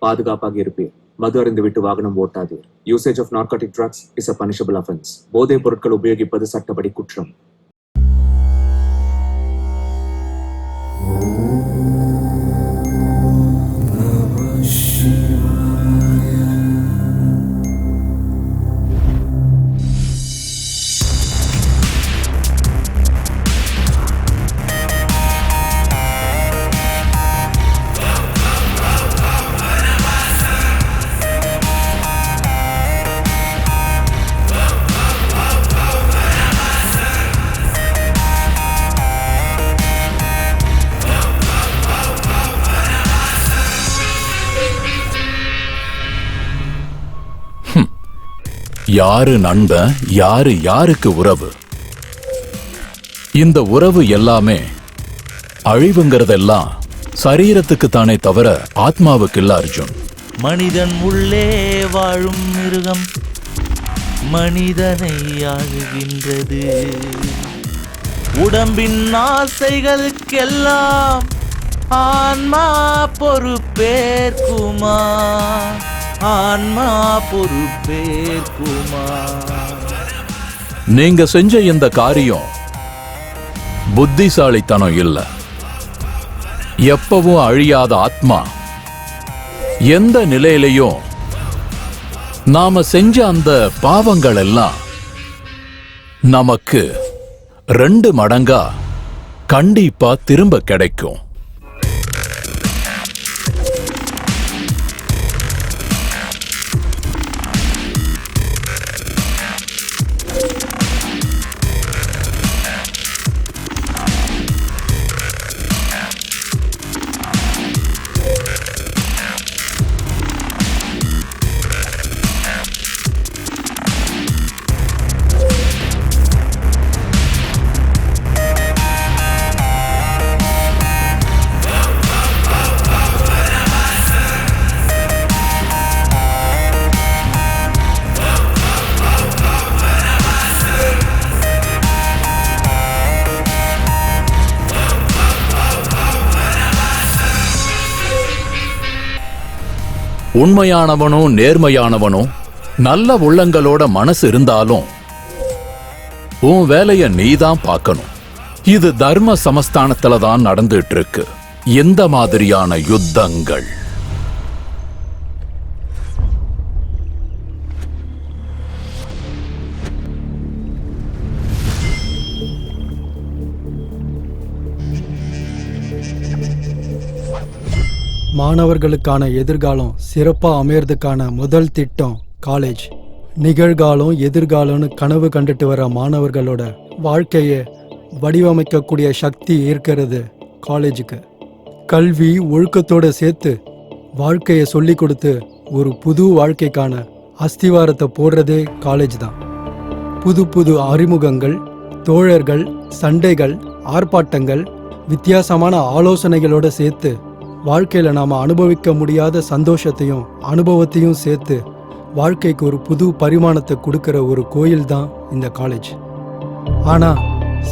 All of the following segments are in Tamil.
பாதுகாப்பாக இருப்பீர். மது அருந்துவிட்டு வாகனம் ஓட்டாதீர். Usage of narcotic drugs is a punishable offence. போதைப் பொருட்கள் உபயோகிப்பது சட்டப்படி குற்றம். யாரு நண்பன், யாரு யாருக்கு உறவு? இந்த உறவு எல்லாமே அழிவுங்கிறதெல்லாம் சரீரத்துக்கு தானே தவிர ஆத்மாவுக்கு இல்ல அர்ஜுன். மனிதன் உள்ளே வாழும் மிருகம் மனிதனை ஆளுகின்றது. உடம்பின் ஆசைகளுக்கெல்லாம் ஆன்மா பொறுப்பேற்குமா? ஆன்மா பொறுப்பேற்குமா? நீங்க செஞ்ச இந்த காரியம் புத்திசாலித்தனம் இல்ல. எப்பவும் அழியாத ஆத்மா எந்த நிலையிலையும் நாம செஞ்ச அந்த பாவங்கள் எல்லாம் நமக்கு 2 மடங்கா கண்டிப்பா திரும்ப கிடைக்கும். உண்மையானவனும் நேர்மையானவனும் நல்ல உள்ளங்களோட மனசு இருந்தாலும் உன் வேலைய நீதான் பார்க்கணும். இது தர்ம சமஸ்தானத்துல தான் நடந்துட்டு இருக்கு இந்த மாதிரியான யுத்தங்கள். மாணவர்களுக்கான எதிர்காலம் சிறப்பா அமையறதுக்கான முதல் திட்டம் காலேஜ். நிகழ்காலம் எதிர்காலம்னு கனவு கண்டுட்டு வர மாணவர்களோட வாழ்க்கையை வடிவமைக்கக்கூடிய சக்தி இருக்கிறது காலேஜுக்கு. கல்வி ஒழுக்கத்தோட சேர்த்து வாழ்க்கையை சொல்லி கொடுத்து ஒரு புது வாழ்க்கைக்கான அஸ்திவாரத்தை போடுறதே காலேஜ் தான். புது புது அறிமுகங்கள், தோழர்கள், சண்டைகள், ஆர்ப்பாட்டங்கள், வித்தியாசமான ஆலோசனைகளோட சேர்த்து வாழ்க்கையில நாம அனுபவிக்க முடியாத சந்தோஷத்தையும் அனுபவத்தையும் சேர்த்து வாழ்க்கைக்கு ஒரு புது பரிமாணத்தை கொடுக்கிற ஒரு கோயில் தான் இந்த காலேஜ். ஆனா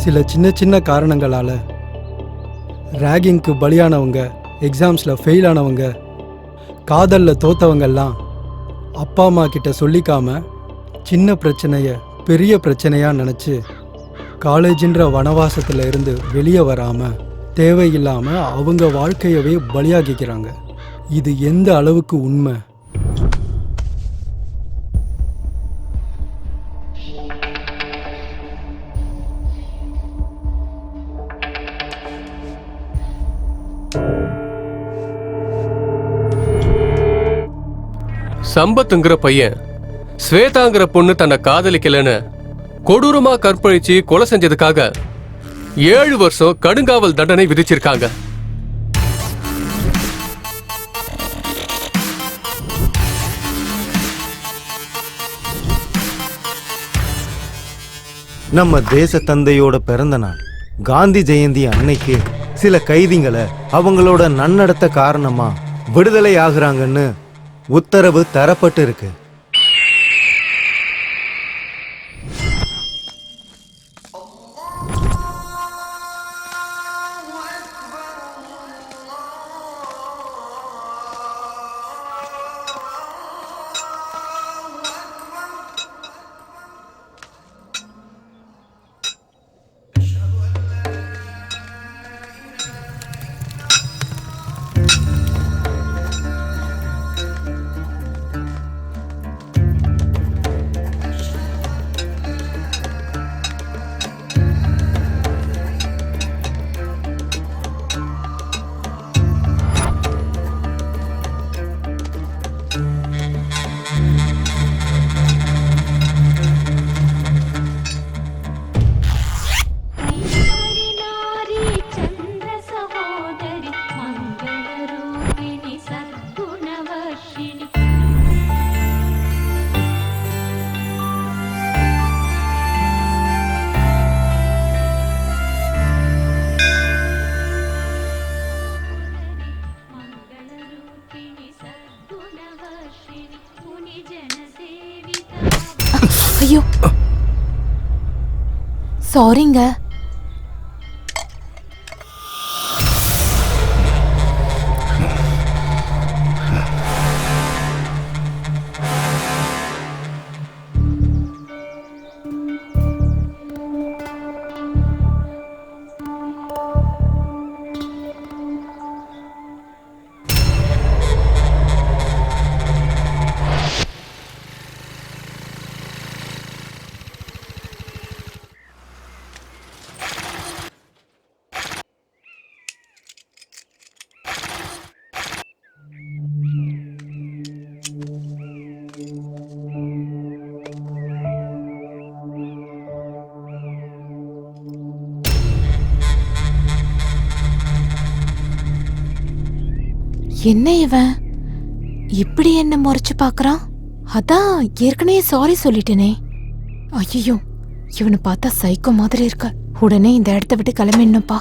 சில சின்ன சின்ன காரணங்களால ரேகிங்க்கு பலியானவங்க, எக்ஸாம்ஸ்ல ஃபெயில் ஆனவங்க, காதல்ல தோத்தவங்கெல்லாம் அப்பா அம்மா கிட்ட சொல்லிக்காம சின்ன பிரச்சனைய பெரிய பிரச்சனையா நினைச்சு காலேஜின்ற வனவாசத்துல இருந்து வெளியே வராம தேவையில்லாம அவங்க வாழ்க்கையவே பலியாகிக்கிறாங்க. இது எந்த அளவுக்கு உண்மை? சம்பத்துங்கிற பையன் ஸ்வேதாங்கிற பொண்ணு தன்னை காதலிக்கலன்னு கொடூரமா கற்பழிச்சு கொலை செஞ்சதுக்காக 7 வருஷம் கடுங்காவல் தண்டனை விதிச்சிருக்காங்க. நம்ம தேச தந்தையோட பிறந்த நாள் காந்தி ஜெயந்தி அன்னைக்கு சில கைதிகளை அவங்களோட நன்னடத்த காரணமா விடுதலை ஆகுறாங்கன்னு உத்தரவு தரப்பட்டு இருக்கு. ஐயோ சாரிங்க. என்ன இவன் இப்படி என்ன முறைச்சு பாக்குறான்? அதான் ஏற்கனவே சாரி சொல்லிட்டேனே. ஐயோ இவனை பார்த்தா சைக்கோ மாதிரி இருக்க. உடனே இந்த இடத்த விட்டு கிளம்பிடணும்ப்பா.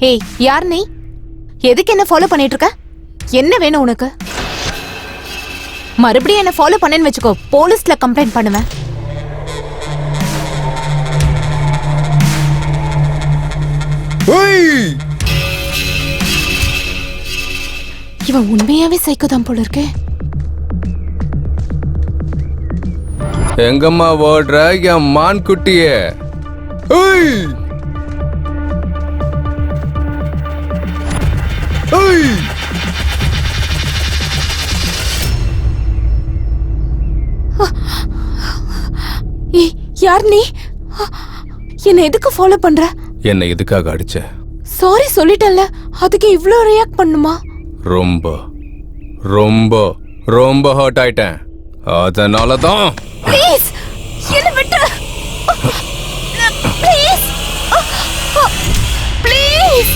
ஏய் யார் நீ? எதுக்கு என்ன ஃபாலோ பண்ணிட்டு இருக்க? என்ன வேணும் உனக்கு? மறுபடியும் என்ன ஃபாலோ பண்ணேன்னு வச்சுக்கோ, போலீஸ்ல கம்ப்ளைண்ட் பண்ணுவேன். இவன் உண்மையாவே சைக்கோதான் போல இருக்கே. எங்கம்மா ஓடுற என் மான் குட்டியே? யார் நீ? என்ன எதுக்கு ஃபாலோ பண்ற? என்ன எதுக்காக அடிச்ச? சாரி சொல்லிட்டேன்ல, அதுக்கு இவ்ளோ ரியாக்ட் பண்ணுமா? ரொம்ப ரொம்ப ரொம்ப ஹர்ட் ஆயிட்டேன். அதனாலதான். ப்ளீஸ் என்ன விட்டு. Please please.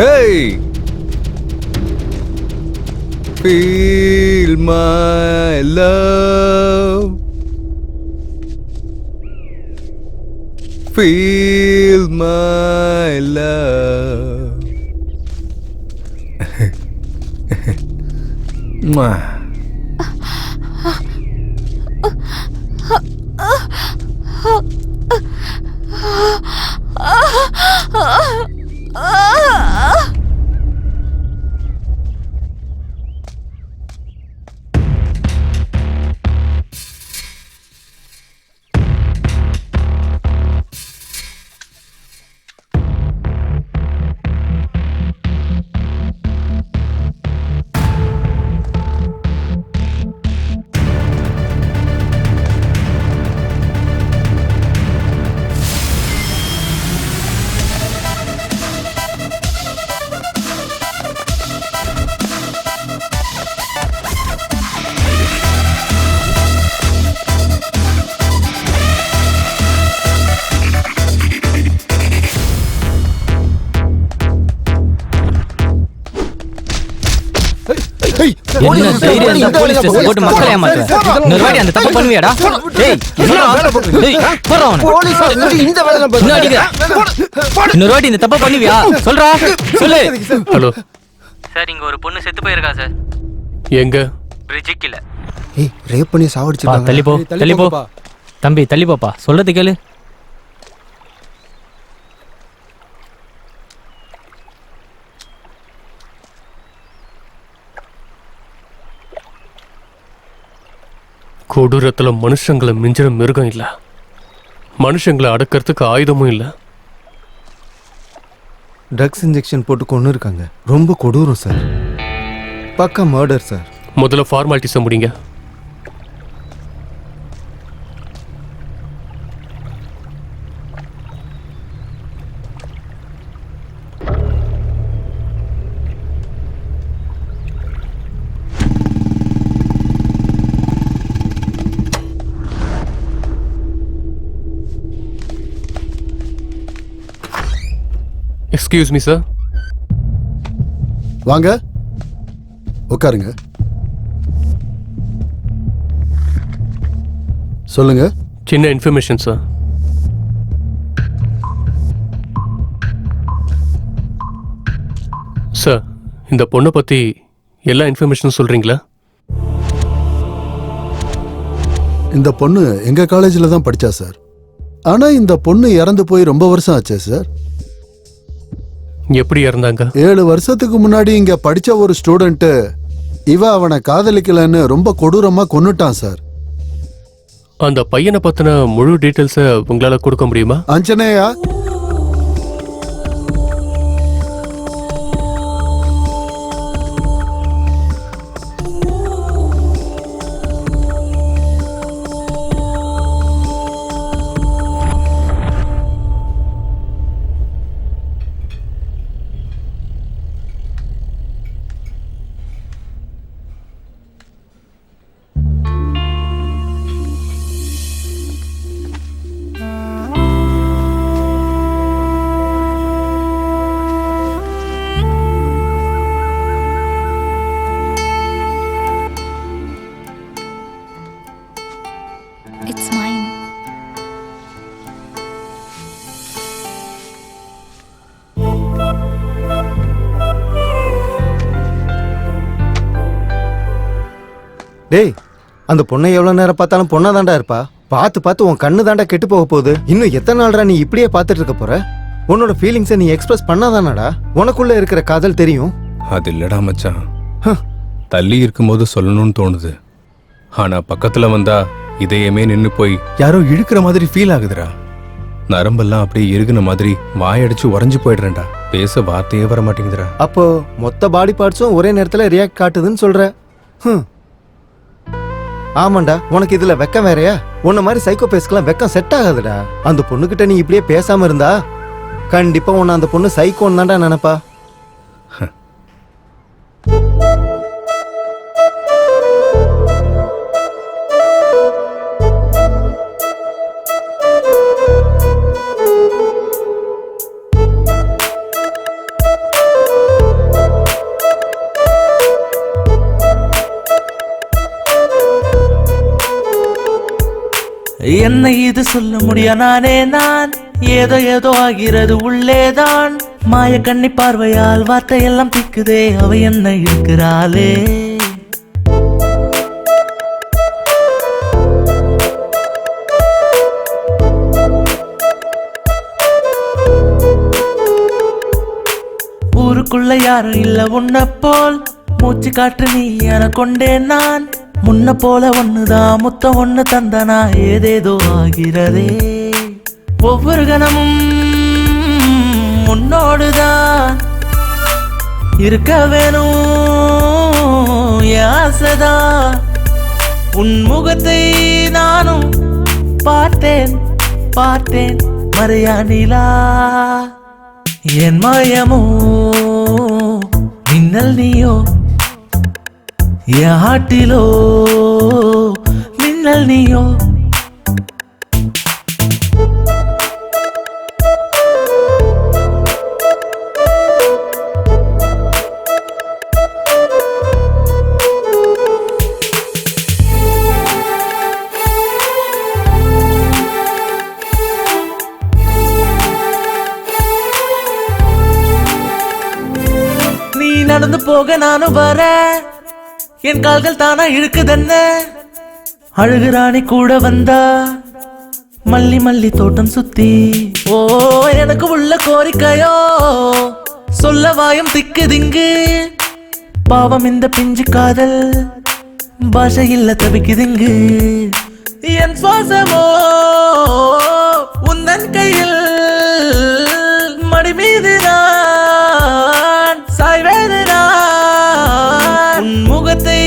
Hey! Feel my love. Feel my love. என்ன தைரியம் இருந்தா போலீஸ் ஸ்டேஷன் போட்டு மக்களை ஏமாத்துற? இன்னொரு வாட்டி அந்த தப்பு பண்ணுவியாடா? டேய் போறா அவனை. இன்னும் அடிக்கிற. இன்னொரு வாட்டி இந்த தப்பு பண்ணுவியா? சொல்றா சொல்லு. ஹலோ சார், இங்க ஒரு பொண்ணு செத்து போயிருக்கா சார். எங்க? பிரிட்ஜுக்கு இல்ல. ஏய் ரேப் பண்ணி சாவடிச்சிட்டாங்க. தள்ளி போ தள்ளி போ தம்பி, தள்ளி போப்பா. சொல்றது கேளு. கொடூரத்துல மனுஷங்களை மிஞ்சிற மிருகம் இல்ல, மனுஷங்களை அடக்கிறதுக்கு ஆயுதமும் இல்ல. ட்ரக்ஸ் இன்ஜெக்ஷன் போட்டு கொண்டு இருக்காங்க. ரொம்ப கொடூரம் சார். பக்கா மர்டர் சார். முதல்ல ஃபார்மாலிட்டிஸை முடிங்க. Excuse me sir. வாங்க உட்காருங்க. சொல்லுங்க. சின்ன இன்ஃபர்மேஷன் சார். சார், இந்த பொண்ணை பத்தி எல்லா இன்ஃபர்மேஷனும் சொல்றீங்களா? இந்த பொண்ணு எங்க காலேஜில் தான் படிச்சா சார். ஆனா இந்த பொண்ணு இறந்து போய் ரொம்ப வருஷம் ஆச்சே சார். எப்படி இறந்தாங்க? 7 வருஷத்துக்கு முன்னாடி இங்க படிச்ச ஒரு ஸ்டூடெண்ட் இவ அவனை காதலிக்கலன்னு ரொம்ப கொடூரமா கொன்னுட்டான் சார். அந்த பையனை பத்தின முழு டீட்டெயில்ஸை உங்களால கொடுக்க முடியுமா? அஞ்சனையா, It's mine. டேய், அந்த பொண்ணை எவ்வளவு நேரம் பார்த்தாலும் பொண்ணா தாண்டா இருப்பா. பார்த்து பார்த்து உன் கண்ணு தாண்டா கெட்டு போக போகுது. இன்னும் எத்தனை நாள்டா நீ இப்படியே பார்த்துட்டு இருக்க போற? உன்னோட ஃபீலிங்ஸை நீ எக்ஸ்பிரஸ் பண்ணாதானடா உனக்குள்ள இருக்கிற காதல் தெரியும். அது இல்லடா மச்சான், தள்ளி இருக்கும்போது சொல்லணும்னு தோணுது. ஆனா பக்கத்துல வந்தா இதயமே நின்னு போய் யாரோ இழுக்கிற மாதிரி ஃபீல் ஆகுதுடா. நரம்பெல்லாம் அப்படியே இறுகுன மாதிரி வாயடிச்சு உறைஞ்சு போயிடுறேன்டா. பேச வார்த்தையே வர மாட்டேங்குதுடா. அப்போ மொத்த பாடி பார்ட்ஸும் ஒரே நேரத்துல ரியாக்ட் காட்டுதுன்னு சொல்ற? ஆமாண்டா, உனக்கு இதுல வெக்கம் வேறையா? உன்ன மாதிரி சைக்கோ பேஸ்க்கெல்லாம் வெக்கம் செட் ஆகாதுடா. அந்த பொண்ணுகிட்ட நீ இப்படியே பேசாம இருந்தா கண்டிப்பா உன்னை அந்த பொண்ணு சைக்கோன்னு தான்டா நினைப்பா. என்ன இது சொல்ல முடியா நானே நான், ஏதோ ஏதோ ஆகிறது உள்ளேதான். மாய கண்ணி பார்வையால் வார்த்தை எல்லாம் திக்குதே, அவ என்ன இருக்கிறாளே. ஊருக்குள்ள யாரும் இல்ல உன்ன போல், மூச்சு காற்று நீ என கொண்டேன் நான். முன்ன போல ஒண்ணுதான் முத்தம் ஒண்ணு தந்தனா, ஏதேதோ ஆகிறதே. ஒவ்வொரு கணமும் உன்னோடுதான் இருக்க வேணும் ஆசைதான். உன் முகத்தை நானும் பார்த்தேன் பார்த்தேன் மறையா நிலா. என் மாயமோ மின்னல் நீயோ, என் ஹாட்டிலோ மின்னல் நீயோ. நீ நடந்து போக நானும் வரேன், என் கால்கள் தானா இழுக்குதென்ன. அழுகுராணி கூட வந்தா மல்லி மல்லி தோட்டம் சுத்தி. ஓ எனக்கு உள்ள கோரிக்கையோ சொல்ல வாயும் திக்கு திங்கு. பாவம் இந்த பிஞ்சு காதல் பாஷை இல்ல தவிக்குதுங்கு. என் சுவாசமோ உந்தன் கையில் மடி மீது நான் சாய்வேது நான். முகத்தை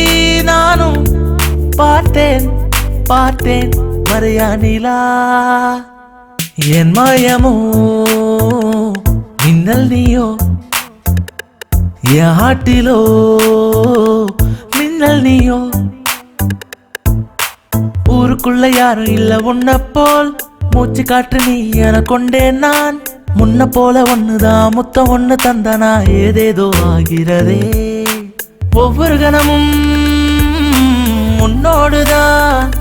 நானும் பார்த்தேன் பார்த்தேன் மறையா நிலா. என் மாயமோ மின்னல் நீயோ, என் ஹாட்டிலோ மின்னல் நீயோ. ஊருக்குள்ள யாரும் இல்ல உன்ன போல், மூச்சு காற்று நீ என கொண்டேன் நான். முன்ன போல ஒண்ணுதான் முத்தம் ஒண்ணு தந்தனா ஏதேதோ ஆகிறதே. ஒவ்வொரு கணமும் உன்னோடுதான்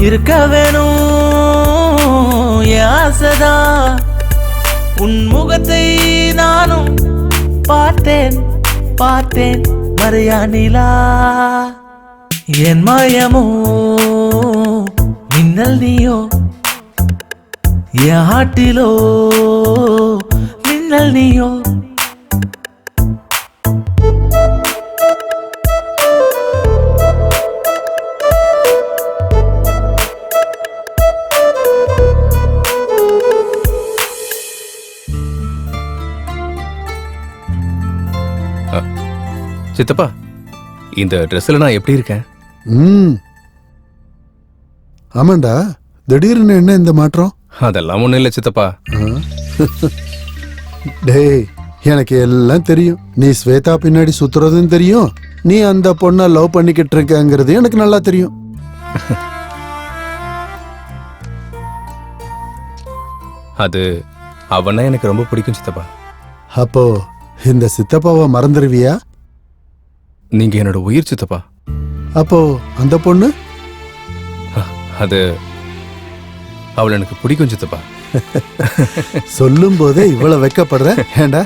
இருக்க வேணும் என் ஆசைதான். உன் முகத்தை நானும் பார்த்தேன் பார்த்தேன் மறையா நிலா. என் மாயமோ மின்னல் நீயோ என் ஆட்டிலோ மின்னல் நீயோ. சித்தப்பா, இந்த ட்ரெஸ்ல நான் எப்படி இருக்கேன்? ஆமாண்டா, திடீர்னு என்ன இந்த மாற்றம்? அதெல்லாம் ஒண்ணும் இல்ல சித்தப்பா. டேய், எனக்கு எல்லாம் தெரியும். நீ ஸ்வேதா பின்னாடி சுத்துறதும் தெரியும், நீ அந்த பொண்ணை லவ் பண்ணிக்கிட்டு இருக்கங்கிறது எனக்கு நல்லா தெரியும். அது அவனா எனக்கு ரொம்ப பிடிக்கும் சித்தப்பா. அப்போ இந்த சித்தப்பாவை மறந்துடுவியா? நீங்க என்னோட உயிர் சித்தப்பா. அப்போ அந்த பொண்ணு? அது அவள் எனக்கு பிடிக்கும் சித்தப்பா. சொல்லும் போதே இவ்வளவு வெக்கப்படுற ஏண்டா?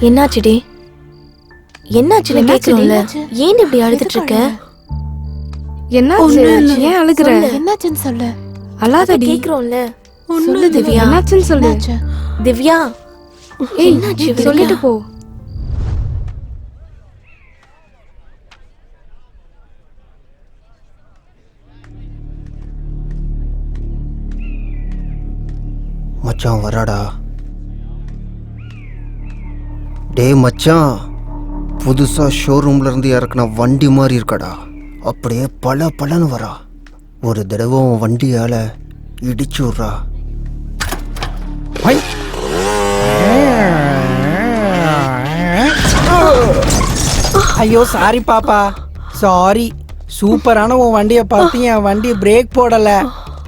என்னாச்சுடி? என்னாச்சுன்னு கேக்குறோம்ல, ஏன் இப்படி அழுதுட்டு இருக்க? என்னாச்சு? ஏன் அழுகுற? என்னாச்சுன்னு சொல்லு. அழாதடி. கேக்குறோம்ல, சொல்லு திவ்யா. என்னாச்சுன்னு சொல்லு. திவ்யா, என்னாச்சு சொல்லிட்டு போ. மச்சான் வராடா. டே மச்சான், புதுசா ஷோரூம்ல இருந்து இறக்குன வண்டி மாதிரி இருக்கடா. அப்படியே பல பலன்னு வரா. ஒரு தடவை வண்டியால இடிச்சு விட்றா. ஐயோ சாரி பாப்பா, சாரி. சூப்பரான உன் வண்டியை பார்த்து என் வண்டி பிரேக் போடல.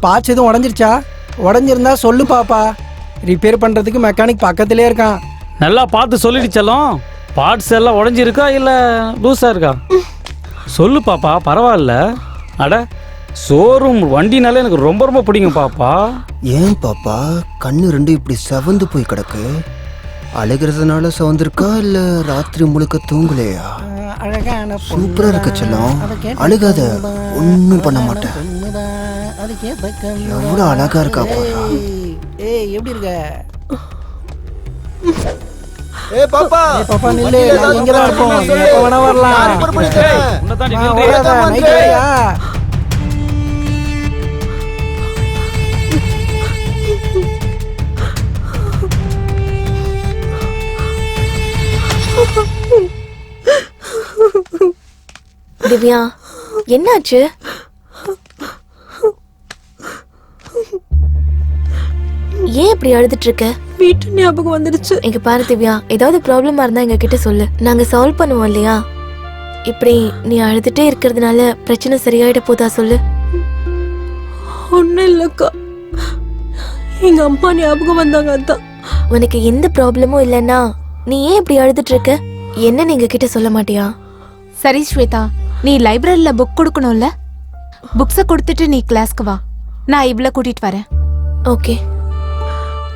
பாச்சு எதுவும் உடஞ்சிருச்சா? உடஞ்சிருந்தா சொல்லு பாப்பா, ரிப்பேர் பண்றதுக்கு மெக்கானிக் பக்கத்திலே இருக்கான். நல்லா பார்த்து சொல்லிடுச்சலாம். பார்ட்ஸ் எல்லாம் உடஞ்சிருக்கா இல்லை லூஸாக இருக்கா? சொல்லு பாப்பா, பரவாயில்ல. அட, ஷோரூம் வண்டினாலே எனக்கு ரொம்ப ரொம்ப பிடிக்கும் பாப்பா. ஏன் பாப்பா கண்ணு ரெண்டு இப்படி செவந்து போய் கிடக்கு? அழுகிறதுனால செவந்திருக்கா இல்லை ராத்திரி முழுக்க தூங்கலையா? சூப்பரா இருக்க செல்லம், அழுகாத, ஒன்றும் பண்ண மாட்டேன். எவ்வளோ அழகா இருக்கா பாப்பா. ஏய் எப்படி இருக்க? ஏய் பாப்பா, பாப்பா நில்லு, நான் இங்க தான் இருப்போம். எப்ப வேணா வரலாம். ஓடாத, நைட் வரையா? திவ்யா, என்னாச்சு? ஏன் இப்படி அழுதுட்டு இருக்க? வீட்டு ஞாபகம் வந்துடுச்சு. எங்க பாரு திவ்யா, ஏதாவது ப்ராப்ளமா இருந்தா எங்க கிட்ட சொல்லு, நாங்க சால்வ் பண்ணுவோம் இல்லையா? இப்படி நீ அழுதுட்டே இருக்கிறதுனால பிரச்சனை சரியாயிட போதா சொல்லு. ஒன்னும் இல்லக்கா, எங்க அம்மா ஞாபகம் வந்தாங்க, அதான். உனக்கு எந்த ப்ராப்ளமும் இல்லைன்னா நீ ஏன் இப்படி அழுதுட்டு இருக்க? என்ன நீங்க கிட்ட சொல்ல மாட்டியா? சரி ஸ்வேதா, நீ லைப்ரரியில புக் கொடுக்கணும்ல, புக்ஸை கொடுத்துட்டு நீ கிளாஸ்க்கு வா, நான் இவ்வளவு கூட்டிட்டு வரேன். ஓகே.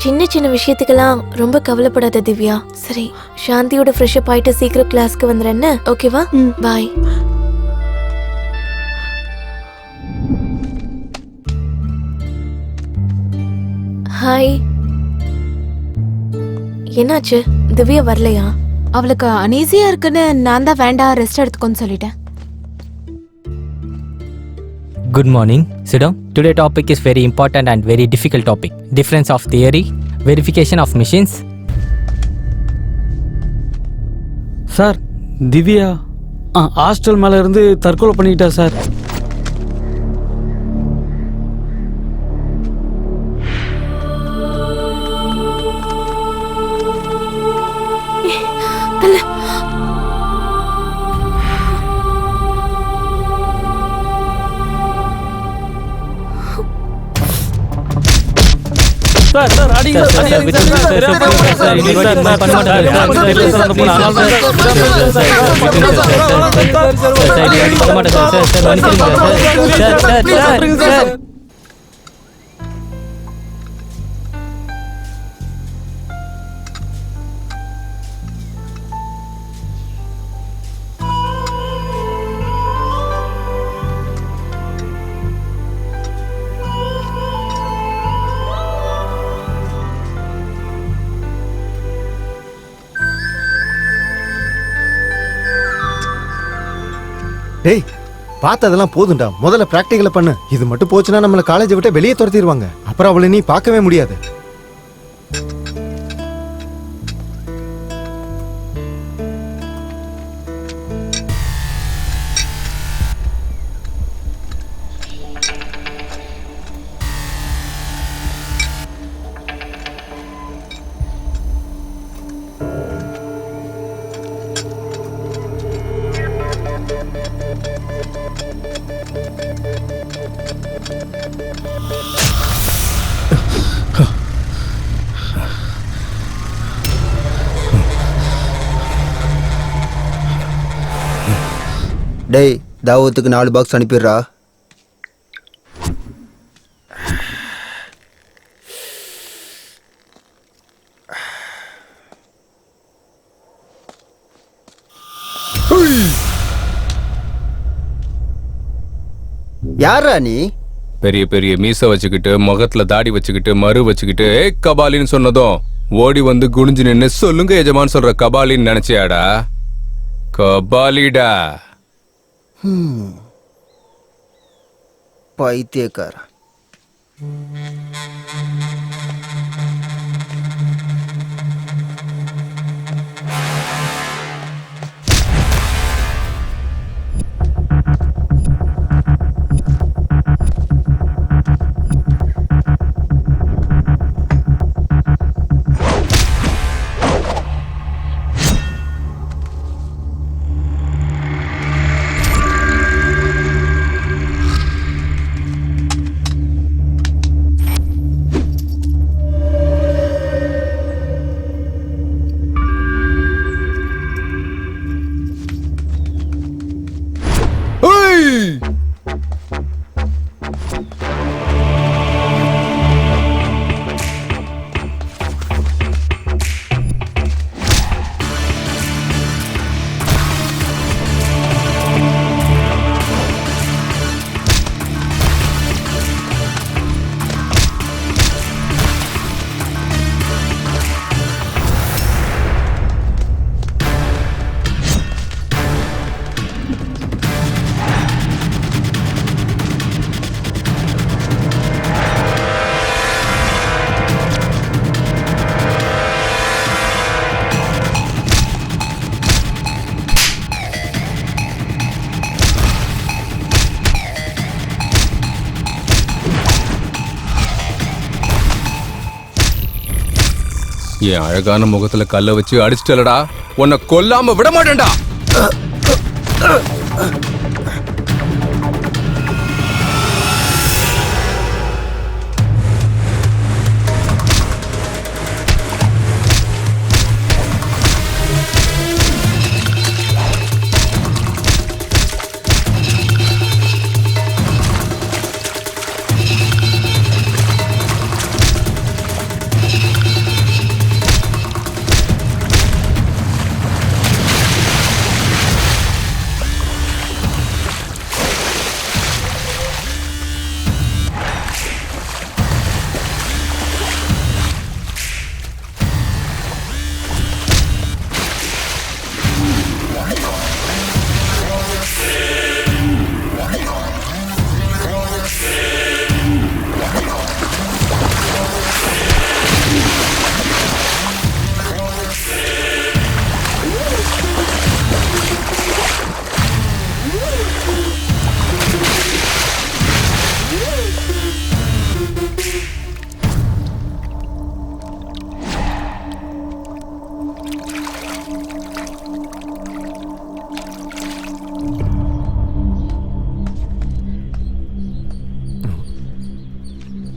சின்ன சின்ன விஷயத்துக்கெல்லாம் ரொம்ப கவலைப்படாத திவ்யா. சரி, சாந்தியோட ஃப்ரெஷ் அப் ஆயிட்டு சீக்கிரம் கிளாஸ்க்கு வந்துடுறேன்னு. ஓகேவா? பாய். ஹாய். என்னாச்சு? திவ்யா வரலையா? அவளுக்கு அனீசியா இருக்குன்னு நான் தான் வேண்டாம், ரெஸ்ட் எடுத்துக்கோன்னு சொல்லிட்டேன். Good morning. Sit down. Today's topic is very important and very difficult topic. Difference of theory, verification of machines. Sir, Divya hostel மேலே இருந்து தற்கொலை பண்ணிக்கிட்டா சார். சார் சார் அடிங்க சார் அடிங்க சார் சார் இன்னொரு வாட்டி இந்த மாதிரி பண்ண மாட்டேன் சார் அந்த பொண்ணு அதனால தான் சார் பண்ண மாட்டேன் சார் சார் மன்னிச்சிடுங்க சார் சார் சார் சார் டேய் பார்த்ததெல்லாம் போதும்டா, முதல்ல பிராக்டிகலை பண்ணு. இது மட்டும் போச்சுன்னா நம்மளை காலேஜை விட்டு வெளியே துரத்திடுவாங்க. அப்புறம் அவளை நீ பார்க்கவே முடியாது. டேய் தாவத்துக்கு 4 பாக்ஸ் அனுப்பிடுறா. யாரா நீ? பெரிய பெரிய மீசை வச்சுக்கிட்டு முகத்துல தாடி வச்சுக்கிட்டு மறு வச்சுக்கிட்டு கபாலின்னு சொன்னதும் ஓடி வந்து குனிஞ்சு நின்னு சொல்லுங்க எஜமான் சொல்ற கபாலின்னு நினைச்சியாடா? கபாலிடா. பைத்தியக்கார. என் அழகான முகத்துல கல்ல வச்சு அடிச்சிட்டலடா, உன்னை கொல்லாம விட மாட்டேன்டா.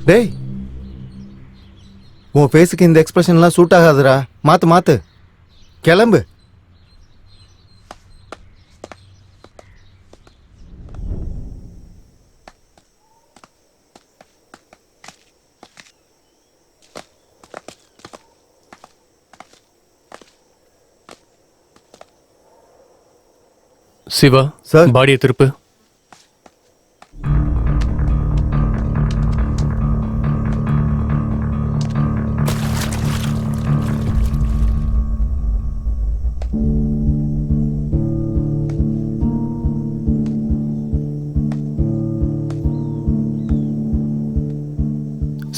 டேய் உன் ஃபேஸுக்கு இந்த எக்ஸ்பிரஷன்லாம் சூட் ஆகாதுடா. மாத்து மாத்து, கிளம்பு. சிவா சார், பாடியை திருப்பு.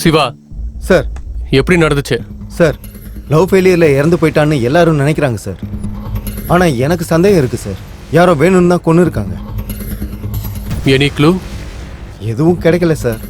சிவா சார், எப்படி நடந்துச்சு? சார், லவ் ஃபெயிலியரில் இறந்து போயிட்டான்னு எல்லாரும் நினைக்கிறாங்க சார். ஆனால் எனக்கு சந்தேகம் இருக்குது சார். யாரோ வேணும்னு தான் கொண்டு இருக்காங்க. Any clue? எதுவும் கிடைக்கல சார்.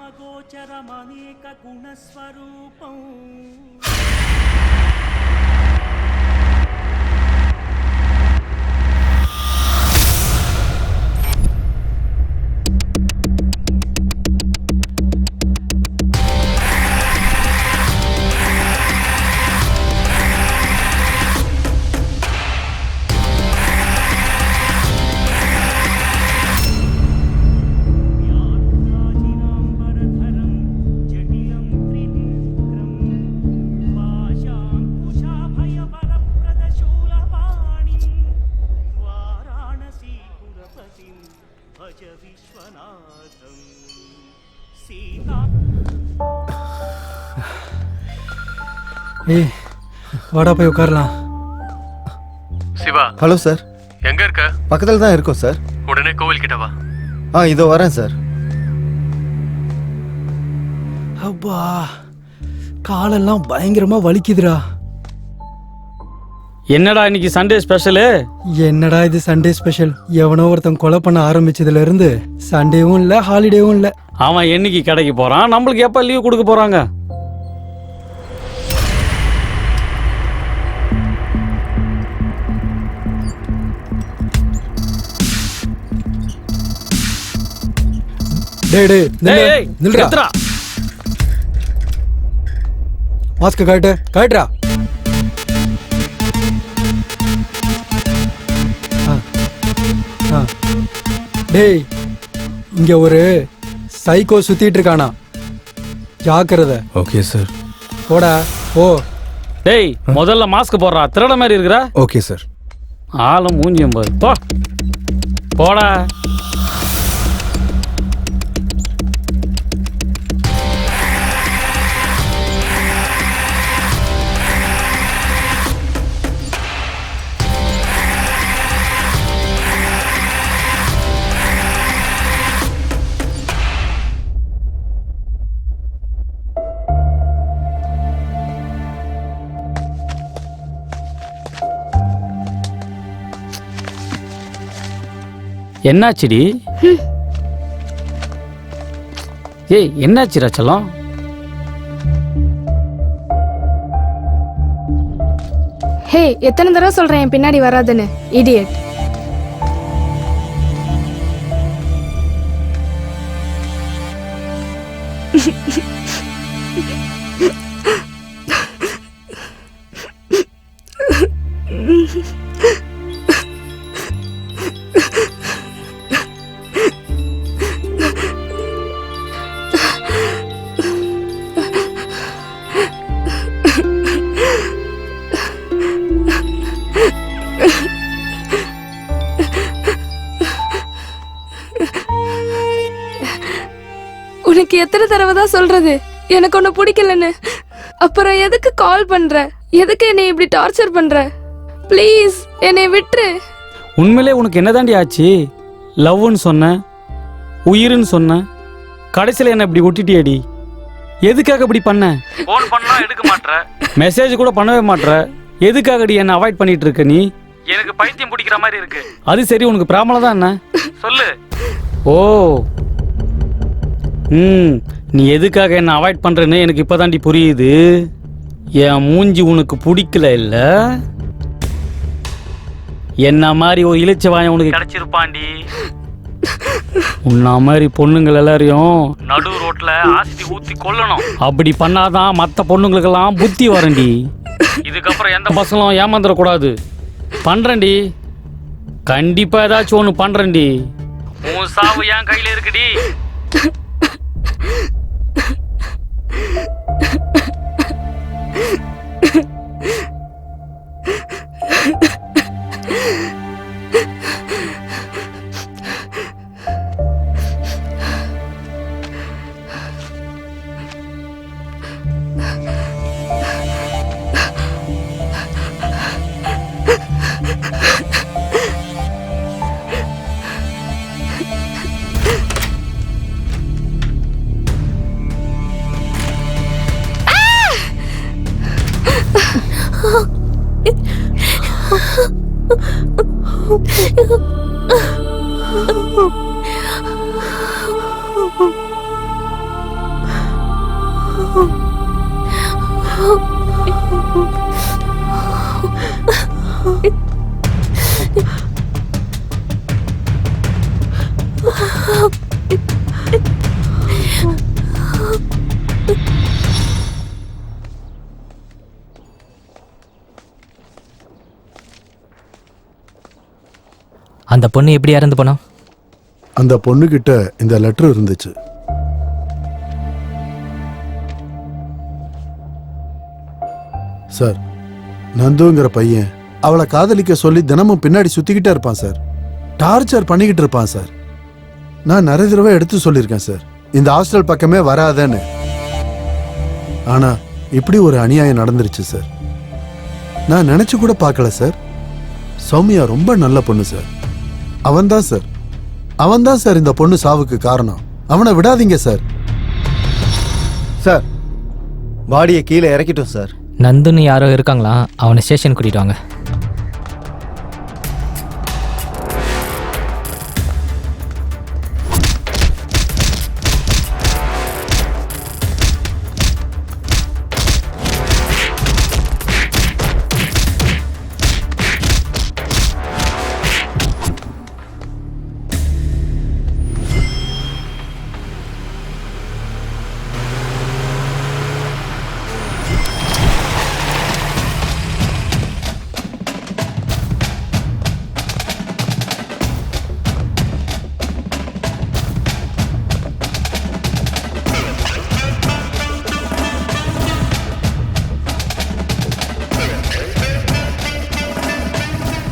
వాచామగోచరమనేక గుణస్వరూపం ஏய் வாடா போய் உட்காரலாம். சிவா. Hello sir. எங்க இருக்க? பக்கத்தில் தான் இருக்கோம் சார். உடனே கோவில் கிட்ட வா. இதோ வரேன் சார். அப்பா காலெல்லாம் பயங்கரமா வலிக்குதுடா. என்னடா இன்னைக்கு சண்டே ஸ்பெஷலு? என்னடா இது சண்டே ஸ்பெஷல்? எவனோ ஒருத்தன் கொலை பண்ண ஆரம்பிச்சதுல இருந்து சண்டேவும் இல்ல ஹாலிடேவும் இல்ல. அவன் என்னைக்கு கடைக்கு போறான்? நம்மளுக்கு எப்ப லீவ் கொடுக்க போறாங்க? டேய் நில்றா. மாஸ்க் காட்டுறா. டேய் இங்க ஒரு சைக்கோ சுத்திட்டு இருக்கானா, ஜாக்கிரதை. Okay sir. போடா போ. டேய் முதல்ல மாஸ்க் போடுறா, திருட மாதிரி இருக்கிற. Okay sir. ஆளும் மூஞ்சியம் பாரு. போ போடா. என்னாச்சுடி? ஏய் என்னாச்சு ரச்சலம்? ஹே எத்தனை தடவை சொல்றேன் என் பின்னாடி வராதுன்னு, இடியட். எத்தனை தடவை தான் சொல்றது எனக்கு ஒண்ணு பிடிக்கலன்னு? அப்புறம் எதுக்கு கால் பண்ற? எதுக்கு என்னை இப்படி டார்ச்சர் பண்ற? ப்ளீஸ் என்னை விட்டுரு. உண்மையிலே உனக்கு என்னதாண்டி ஆச்சு? லவ்னு சொன்ன, உயிர்னு சொன்ன, கடைசியில் என்ன இப்படி ஒட்டிட்டியடி. எதுக்காக இப்படி பண்ண? ஃபோன் பண்ணா எடுக்க மாட்ற, மெசேஜ் கூட பண்ணவே மாட்ற. எதுக்காகடி என்ன அவாய்ட் பண்ணிட்டு இருக்க நீ? எனக்கு பைத்தியம் பிடிக்கிற மாதிரி இருக்கு. அது சரி, உனக்கு ப்ராப்ளம் தான் என்ன? சொல்லு. ஓ, நீ எதுக்காக என்ன அவாய்ட் பண்றேன்னு எனக்கு இப்பதாண்டி புரியுது. என் மூஞ்சி உனக்கு பிடிக்கல இல்ல? என்ன மாதிரி ஒரு இளிச்சவாயம் உனக்கு கிடைச்சிருப்பாண்டி. உன்ன மாதிரி பொண்ணுங்கள் எல்லாரையும் நடு ரோட்ல ஆசிட்டி ஊத்தி கொல்லணும். அப்படி பண்ணாதான் மற்ற பொண்ணுங்களுக்கெல்லாம் புத்தி வரண்டி. இதுக்கப்புறம் எந்த பசங்களும் ஏமாந்துடக்கூடாது. பண்றேன்டி, கண்டிப்பா ஏதாச்சும் ஒன்று பண்றேன்டி. உன் சாவு என் கையில இருக்குடி. அந்த பொண்ணு எப்படி இறந்து போனா? அந்த பொண்ணுகிட்ட இந்த லெட்டர் இருந்துச்சு. சார், நந்துங்கிற பையன் அவளை காதலிக்க சொல்லி தினமும் பின்னாடி சுத்திக்கிட்டே இருப்பான் சார். டார்ச்சர் பண்ணிக்கிட்டு இருப்பான் சார். நான் நிறைய தடவை எடுத்து சொல்லியிருக்கேன் சார், இந்த ஹாஸ்டல் பக்கமே வராதேன்னு. ஆனா இப்படி ஒரு அநியாயம் நடந்துருச்சு சார். நான் நினைச்சு கூட பார்க்கல சார். சௌமியா ரொம்ப நல்ல பொண்ணு சார். அவன்தான் சார் இந்த பொண்ணு சாவுக்கு காரணம். அவனை விடாதீங்க சார். சார், பாடியை கீழே இறக்கிட்டோம் சார். நந்துன்னு யாரோ இருக்காங்களா? அவனை ஸ்டேஷன் கூட்டிட்டு வாங்க.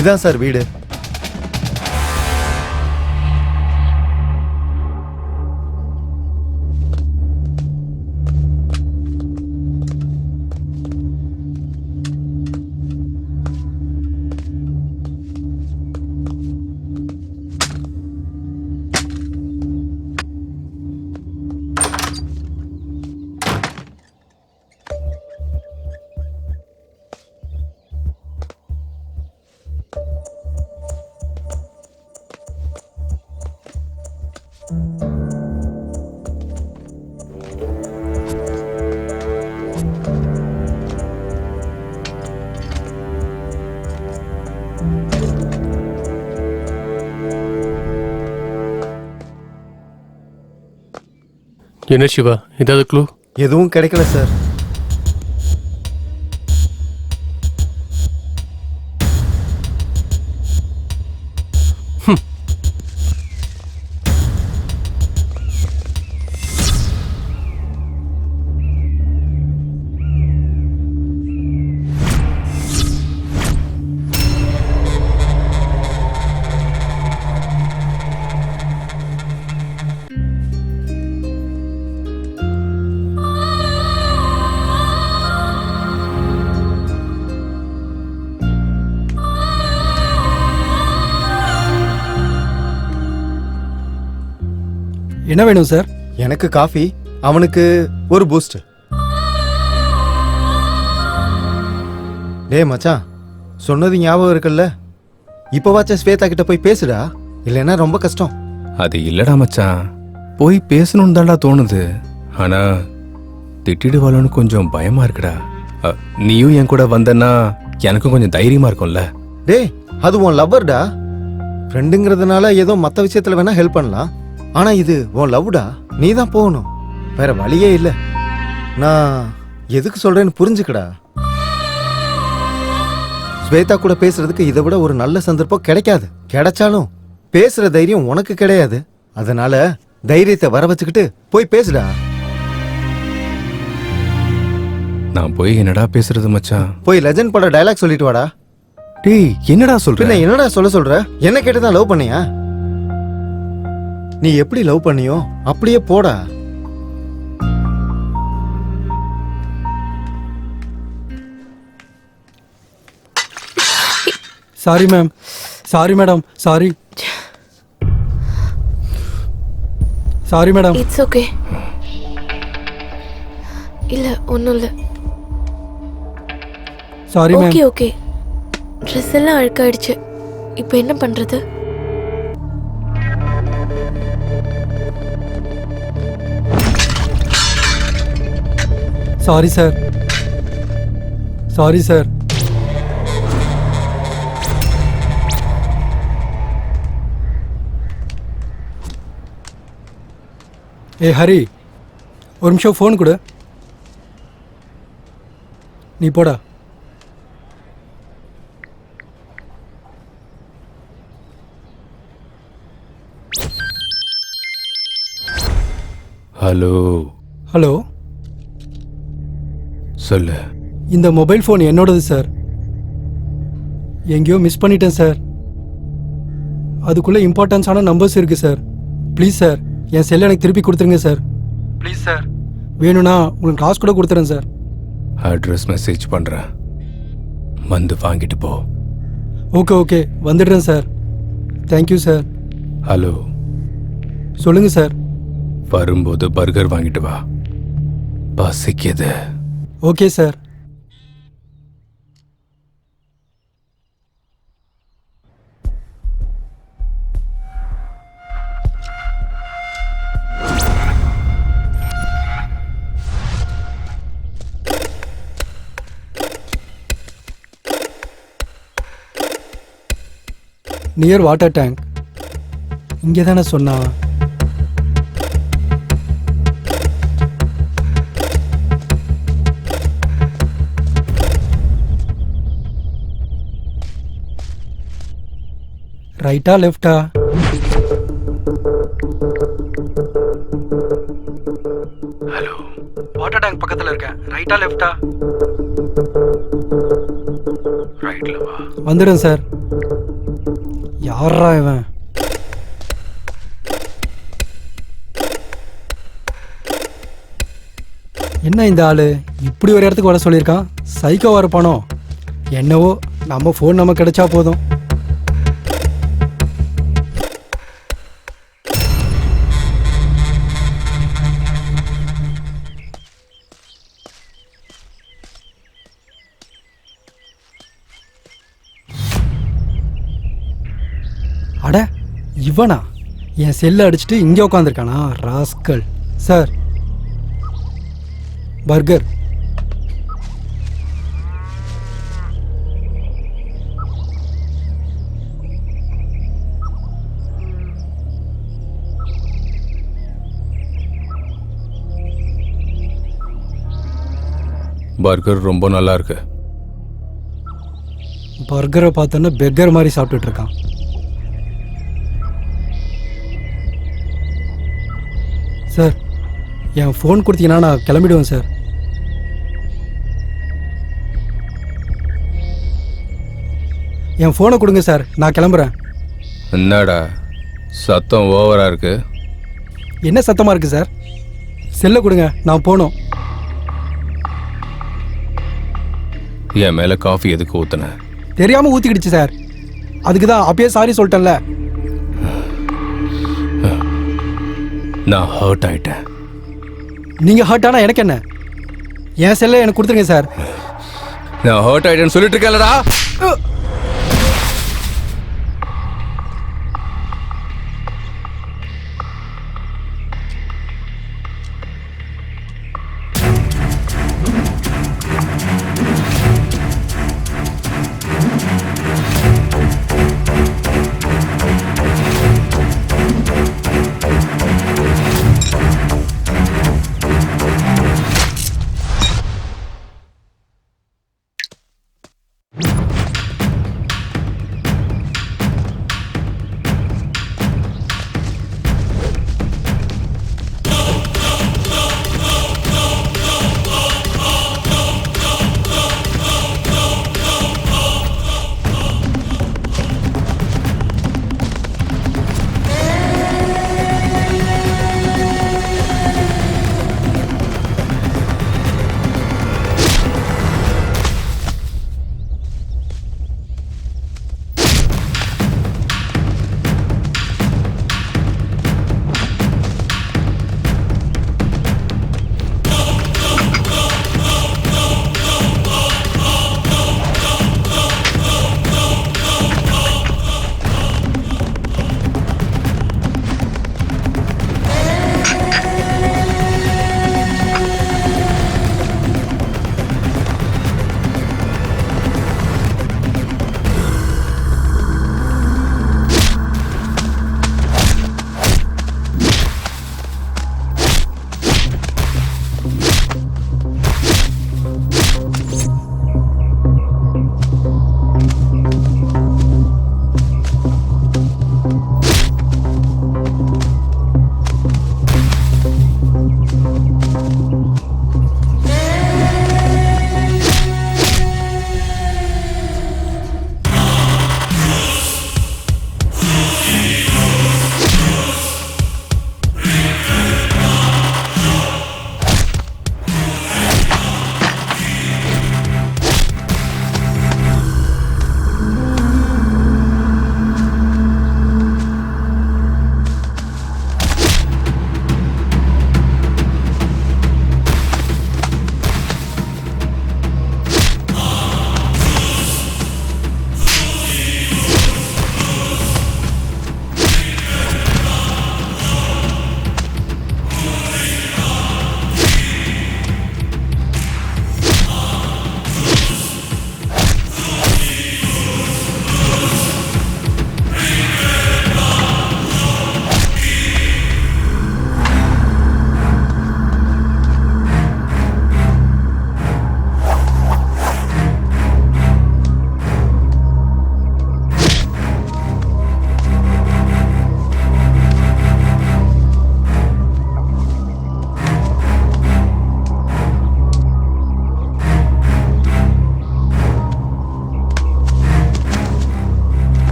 இதான் சார் வீடு. என்ன சிவா, ஏதாவது க்ளூ? எதுவும் கிடைக்கல சார். என்ன வேணும் சார்? எனக்கு காஃபி, அவனுக்கு ஒரு பூஸ்ட். டேய் மச்சான், சொன்னது ஞாபகம் இருக்குல்ல? இப்போவாச்சும் ஸ்வேதா கிட்ட போய் பேசுடா, இல்லைன்னா ரொம்ப கஷ்டம். அது இல்லடா மச்சான், போய் பேசணும்னு தான்டா தோணுது. ஆனா திட்டிடுவாளோன்னு கொஞ்சம் பயமா இருக்குடா. நீயும் என் கூட வந்தன்னா எனக்கும் கொஞ்சம் தைரியமா இருக்கும்ல. டேய், அது உன் லவ்வர்டா. ஃப்ரெண்டுங்கிறதுனால ஏதோ மற்ற விஷயத்துல வேணா ஹெல்ப் பண்ணலாம். ஆனா இது உன் லவ்டா, நீ தான் போகணும், வேற வழியே இல்லை. நான் எதுக்கு சொல்றேன்னு புரிஞ்சுக்கடா. ஸ்வேதா கூட பேசுறதுக்கு இதை விட ஒரு நல்ல சந்தர்ப்பம் கிடைக்காது. கிடைச்சாலும் பேசுற தைரியம் உனக்கு கிடையாது. அதனால தைரியத்தை வர வச்சுக்கிட்டு போய் பேசுடா. நான் போய் என்னடா பேசுறது மச்சான்? போய் லெஜண்ட் பட டயலாக் சொல்லிட்டு வாடா. டேய், என்னடா சொல்ற? என்னடா சொல்ற? என்ன கேட்டுதான் லவ் பண்ணியா? நீ எப்படி லவ் பண்ணியோ அப்படியே போடா. Sorry ma'am, sorry madam, sorry sorry madam. It's okay. இல்ல ஒன்றும் இல்லை. Sorry ma'am. Okay okay. Dress எல்லாம் அழுக்காயிடுச்சு. இப்போ என்ன பண்றது? Sorry sir, sorry sir. ஏ ஹரி, ஒரு நிமிஷம் ஃபோன் கொடு. நீ போடா. ஹலோ. ஹலோ, சொல்லு. இந்த மொபைல் ஃபோன் என்னோடது சார். எங்கேயோ மிஸ் பண்ணிட்டேன் சார். அதுக்குள்ளே இம்பார்ட்டன்ஸான நம்பர்ஸ் இருக்குது சார். ப்ளீஸ் சார், என் செல்லை எனக்கு திருப்பி கொடுத்துருங்க சார். Please sir. வேணும்னா உங்களுக்கு காசு கூட கொடுத்துறேன் சார். அட்ரஸ் மெசேஜ் பண்றேன், வந்து வாங்கிட்டு போ. ஓகே ஓகே, வந்துடுறேன் சார். Thank you sir. ஹலோ. சொல்லுங்கள் சார். வரும்போது பர்கர் வாங்கிட்டு வா, பசிக்குது. Okay sir. Near water tank. இங்கே தானே சொன்னா? ரைட்டா லெஃப்டா? ஹலோ, வாட்டர் டேங்க் பக்கத்தில் இருக்கேன். ரைட்டா லெஃப்டா? ரைட்ல வா. வந்துடுறேன் சார். யாரா இவன்? என்ன இந்த ஆளு இப்படி ஒரு இடத்துக்கு வர சொல்லியிருக்கான்? சைக்கோ வர பணம் என்னவோ, நம்ம ஃபோன் நமக்கு கிடைச்சா போதும். அட, இவனா என் செல்லை அடிச்சுட்டு இங்கே உட்காந்துருக்கானா ராஸ்கல். Sir, burger. பர்கர் ரொம்ப நல்லா இருக்கு. பர்கரை பார்த்தோன்னா பெர்கர் மாதிரி சாப்பிட்டுட்டு இருக்கான். சார், என் ஃபோன் கொடுத்தீங்கன்னா நான் கிளம்பிடுவேன் சார். என் ஃபோனை கொடுங்க சார், நான் கிளம்புறேன். என்னடா சத்தம் ஓவரா இருக்கு? என்ன சத்தமாக இருக்குது சார்? செல்லை கொடுங்க, நான் போகணும். என் மேல காஃபி எதுக்கு ஊத்துன? தெரியாமல் ஊற்றிக்கிடுச்சு சார். அதுக்கு தான் அப்பயே சாரி சொல்லிட்டேன்ல. நான் ஹர்ட் ஆயிட்டேன். நீங்க ஹர்ட் ஆனா எனக்கு என்ன? என் செல்லை எனக்கு கொடுத்துருங்க சார். நான் ஹர்ட் ஆயிட்டேன்னு சொல்லிட்டு இருக்கேன்லடா.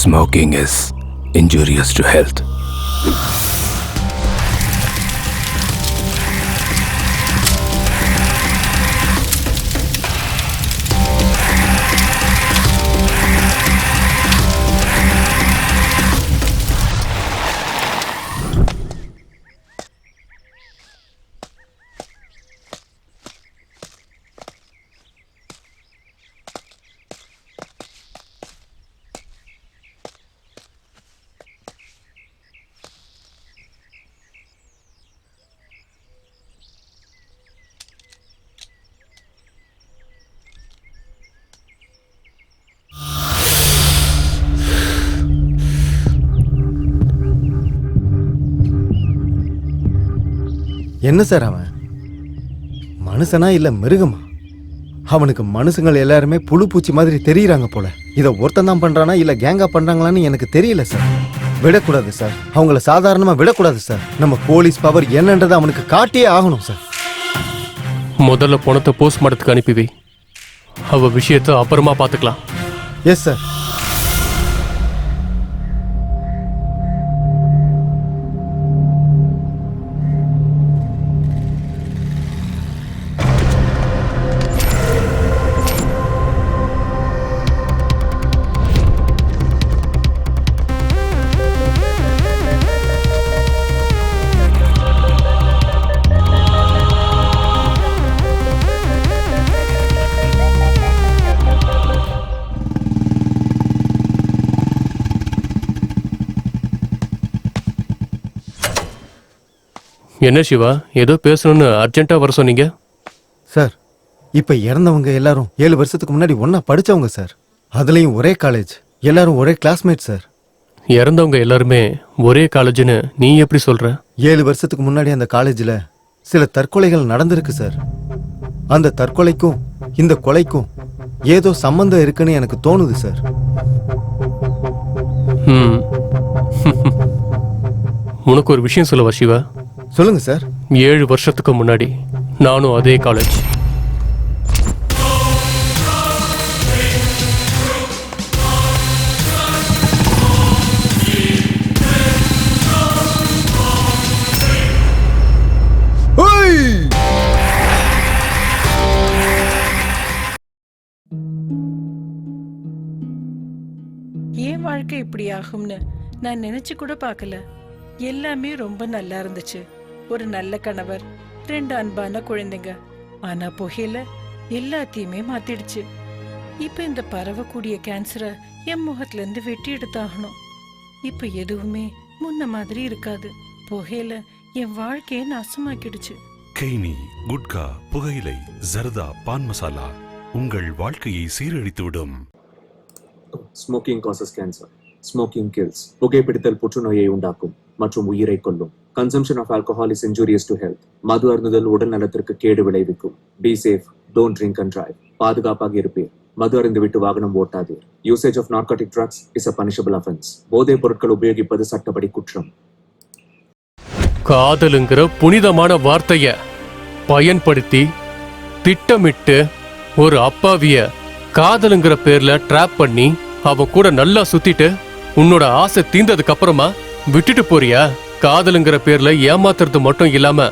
Smoking is injurious to health. என்ன சார் அவன் மனுஷனா இல்ல மிருகமா? அவனுக்கு மனுஷங்கள் எல்லாருமே புழு பூச்சி மாதிரி தெரியுறாங்க போல. இதை ஒருத்தன் தான் பண்றானா இல்ல கேங்கா பண்றாங்களான்னு எனக்கு தெரியல சார். விடக்கூடாது சார், அவங்கள சாதாரணமா விடக்கூடாது சார். நம்ம போலீஸ் பவர் என்னன்றதை அவனுக்கு காட்டியே ஆகணும் சார். முதல்ல பணத்தை போஸ்ட்மார்ட்டத்துக்கு அனுப்பி வை. அவ விஷயத்தை அப்புறமா பார்த்துக்கலாம். Yes sir. என்ன சிவா, ஏதோ பேசணும்னு அர்ஜென்ட்டா வர சொன்னீங்க? சார், இப்ப இறந்தவங்க எல்லாரும் 7 வருஷத்துக்கு முன்னாடி ஒன்னா படிச்சவங்க சார். அதுலயும் ஒரே காலேஜ், எல்லாரும் ஒரே கிளாஸ்மேட் சார். இறந்தவங்க எல்லாருமே ஒரே காலேஜ்னு நீ எப்படி சொல்ற? 7 வருஷத்துக்கு முன்னாடி அந்த காலேஜ்ல சில தற்கொலைகள் நடந்திருக்கு சார். அந்த தற்கொலைக்கும் இந்த கொலைக்கும் ஏதோ சம்பந்தம் இருக்குன்னு எனக்கு தோணுது சார். உனக்கு ஒரு விஷயம் சொல்லவா சிவா? சொல்லுங்க சார். 7 வருஷத்துக்கு முன்னாடி நானும் அதே காலேஜ். ஏன் வாழ்க்கை இப்படி ஆகும்னு நான் நினைச்சு கூட பார்க்கல. எல்லாமே ரொம்ப நல்லா இருந்துச்சு. ஒரு நல்ல கணவர், 2 அன்பான குழந்தைங்க. ஆனா புகையில எல்லாத்தையுமே மாத்திடுச்சு. இப்ப இந்த பரவக்கூடிய கேன்சரை என் முகத்துல இருந்து வெட்டி எடுத்தாகணும். இப்ப எதுவுமே முன்ன மாதிரி இருக்காது. புகையில என் வாழ்க்கையை நாசமாக்கிடுச்சு. கெய்னி, குட்கா, புகையிலை, ஜர்தா, பான் மசாலா உங்கள் வாழ்க்கையை சீரழித்துவிடும். Smoking causes cancer. Smoking kills. புகைப்பிடித்தல் புற்றுநோயை உண்டாக்கும் மற்றும் உயிரை கொல்லும். Consumption of alcohol is injurious to health. மது அருந்துதல் உடல் நலத்திற்கு கேடு விளைவிக்கும். Be safe, don't drink and drive. பாதுகாப்பாக இருப்பீர். மது அருந்து விட்டு வாகனம் ஓட்டாதீர். Usage of narcotic drugs is a punishable offence. போதைப் பொருட்கள் உபயோகிப்பது சட்டப்படி குற்றம். காதலுங்கிற புனிதமான வார்த்தைய பயன்படுத்தி திட்டமிட்டு ஒரு அப்பாவிய காதலுங்கிற பேர்ல ட்ராப் பண்ணி அவன் கூட நல்லா சுத்திட்டு உன்னோட ஆசை தீர்ந்ததுக்கு அப்புறமா விட்டுட்டு போறியா? காதலுங்கிற பேர்ல ஏமாத்துறது மட்டும் இல்லாம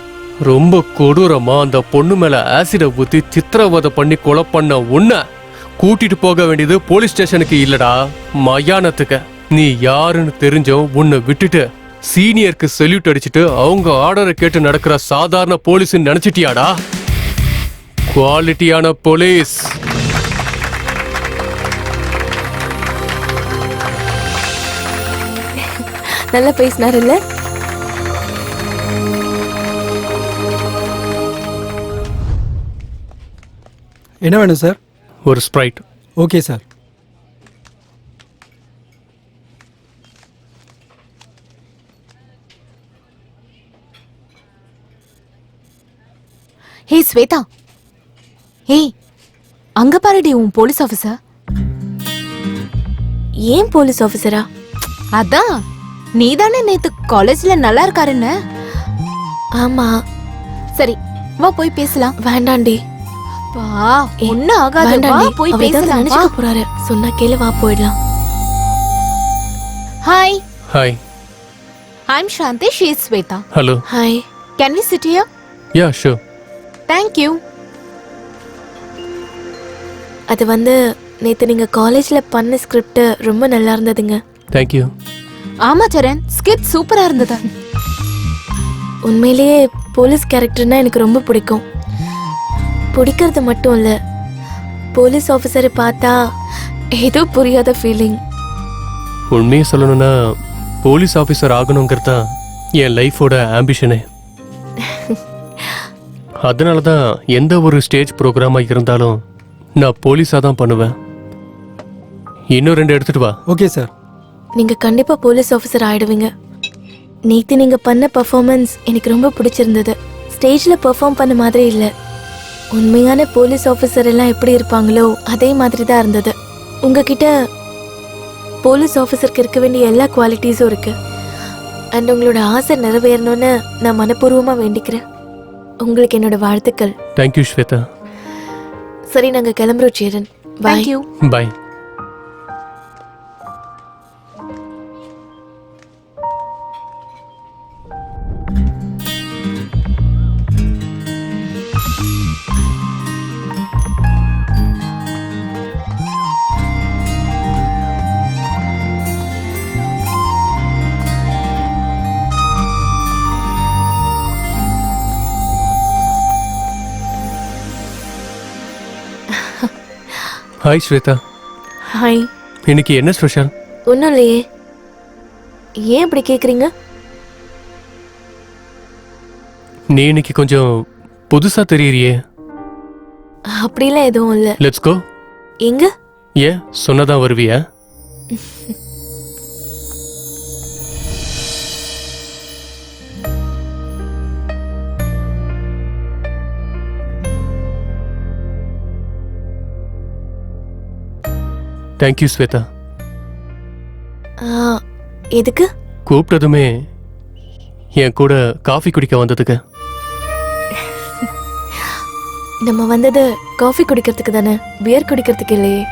ரொம்ப கொடூரமா அந்த பொண்ணு மேல ஆசிட ஊத்தி சித்திரவதை பண்ணி கொலை பண்ண உன்னை கூட்டிட்டு போக வேண்டியது போலீஸ் ஸ்டேஷனுக்கு இல்லடா, மயானத்துக்கு. நீ யாருன்னு தெரிஞ்சோம் உன்னை விட்டுட்டு சீனியருக்கு செல்யூட் அடிச்சுட்டு அவங்க ஆர்டரை கேட்டு நடக்கிற சாதாரண போலீஸ் நினைச்சிட்டியாடா? குவாலிட்டியான போலீஸ். நல்லா பேசினார் இல்ல? என்ன வேணும் சார்? ஒரு Sprite. Okay sir. Hey Swetha, ஏய் அங்க பாருடி உன் போலீஸ் ஆபீசர். ஏன் போலீஸ் ஆபீசரா? அதான் நீதானே நேத்து காலேஜ்ல நல்லா இருக்காருன்னு. ஆமா. சரி வா போய் பேசலாம். வேண்டாண்டி. வா, ஒண்ணு ஆகாது, வா போய் பேசலாம். நினைச்சுக்க போறாரு. சொன்னா கேளு, வா போயிடலாம். Hi. Hi. I'm Shanti, she is Sweta. Hello. Hi. Can we sit here? Yeah, sure. Thank you. அது வந்து நேத்து நீங்க காலேஜ்ல பண்ண ஸ்கிரிப்ட் ரொம்ப நல்லா இருந்ததுங்க. Thank you. ஆமா சரண், ஸ்கிரிப்ட் சூப்பரா இருந்தது. உண்மையிலேயே போலீஸ் கேரக்டர்னா எனக்கு ரொம்ப பிடிக்கும். பிடிக்கிறது மட்டும் இல்ல, போலீஸ் ஆஃபீஸரை பார்த்தா ஏதோ புரியாத ஃபீலிங். உண்மையை சொல்லணும்னா போலீஸ் ஆஃபீஸர் ஆகணுங்கிறதா என் லைஃபோட ஆம்பிஷனே. அதனால தான் எந்த ஒரு ஸ்டேஜ் ப்ரோக்ராமாக இருந்தாலும் நான் போலீஸாக தான் பண்ணுவேன். இன்னும் 2 எடுத்துட்டு வா. Okay sir. நீங்க கண்டிப்பா போலீஸ் ஆஃபீஸர் ஆயிடுவீங்க. நேத்து நீங்க பண்ண பர்ஃபார்மன்ஸ் எனக்கு ரொம்ப பிடிச்சிருந்தது. ஸ்டேஜ்ல பெர்ஃபார்ம் பண்ண மாதிரி இல்ல. உண்மையான போலீஸ் ஆஃபீஸர் எல்லாம் எப்படி இருப்பாங்களோ அதே மாதிரி தான் இருந்தது. உங்ககிட்ட போலீஸ் ஆஃபீஸருக்கு இருக்க வேண்டிய எல்லா குவாலிட்டிஸும் இருக்கு. அண்ட் உங்களோட ஆசை நிறைவேறணும்னு நான் மனப்பூர்வமா வேண்டிக்கிறேன். உங்களுக்கு என்னோட வாழ்த்துக்கள். தேங்க்யூ ஸ்வேதா. சரி, நாங்க கிளம்புறோம் சேரன். பாய். பாய். ஹாய் ஸ்வேதா. ஹாய். இன்னைக்கு என்ன ஸ்பெஷல்? ஒன்றும் இல்லையே. ஏன் இப்படி கேட்குறீங்க? நீ இன்னைக்கு கொஞ்சம் புதுசா தெரியறியே. அப்படிலாம் எதுவும் இல்லை. Let's go. எங்க? ஏன் சொன்னதான் வருவியா? தேங்க்யூ ஸ்வேதா. எதுக்கு? கூப்பிட்டதுமே என் கூட காஃபி குடிக்க வந்ததுக்கு. நம்ம வந்தது காஃபி குடிக்கிறதுக்கு தானே, பியர் குடிக்கிறதுக்கு இல்லையே.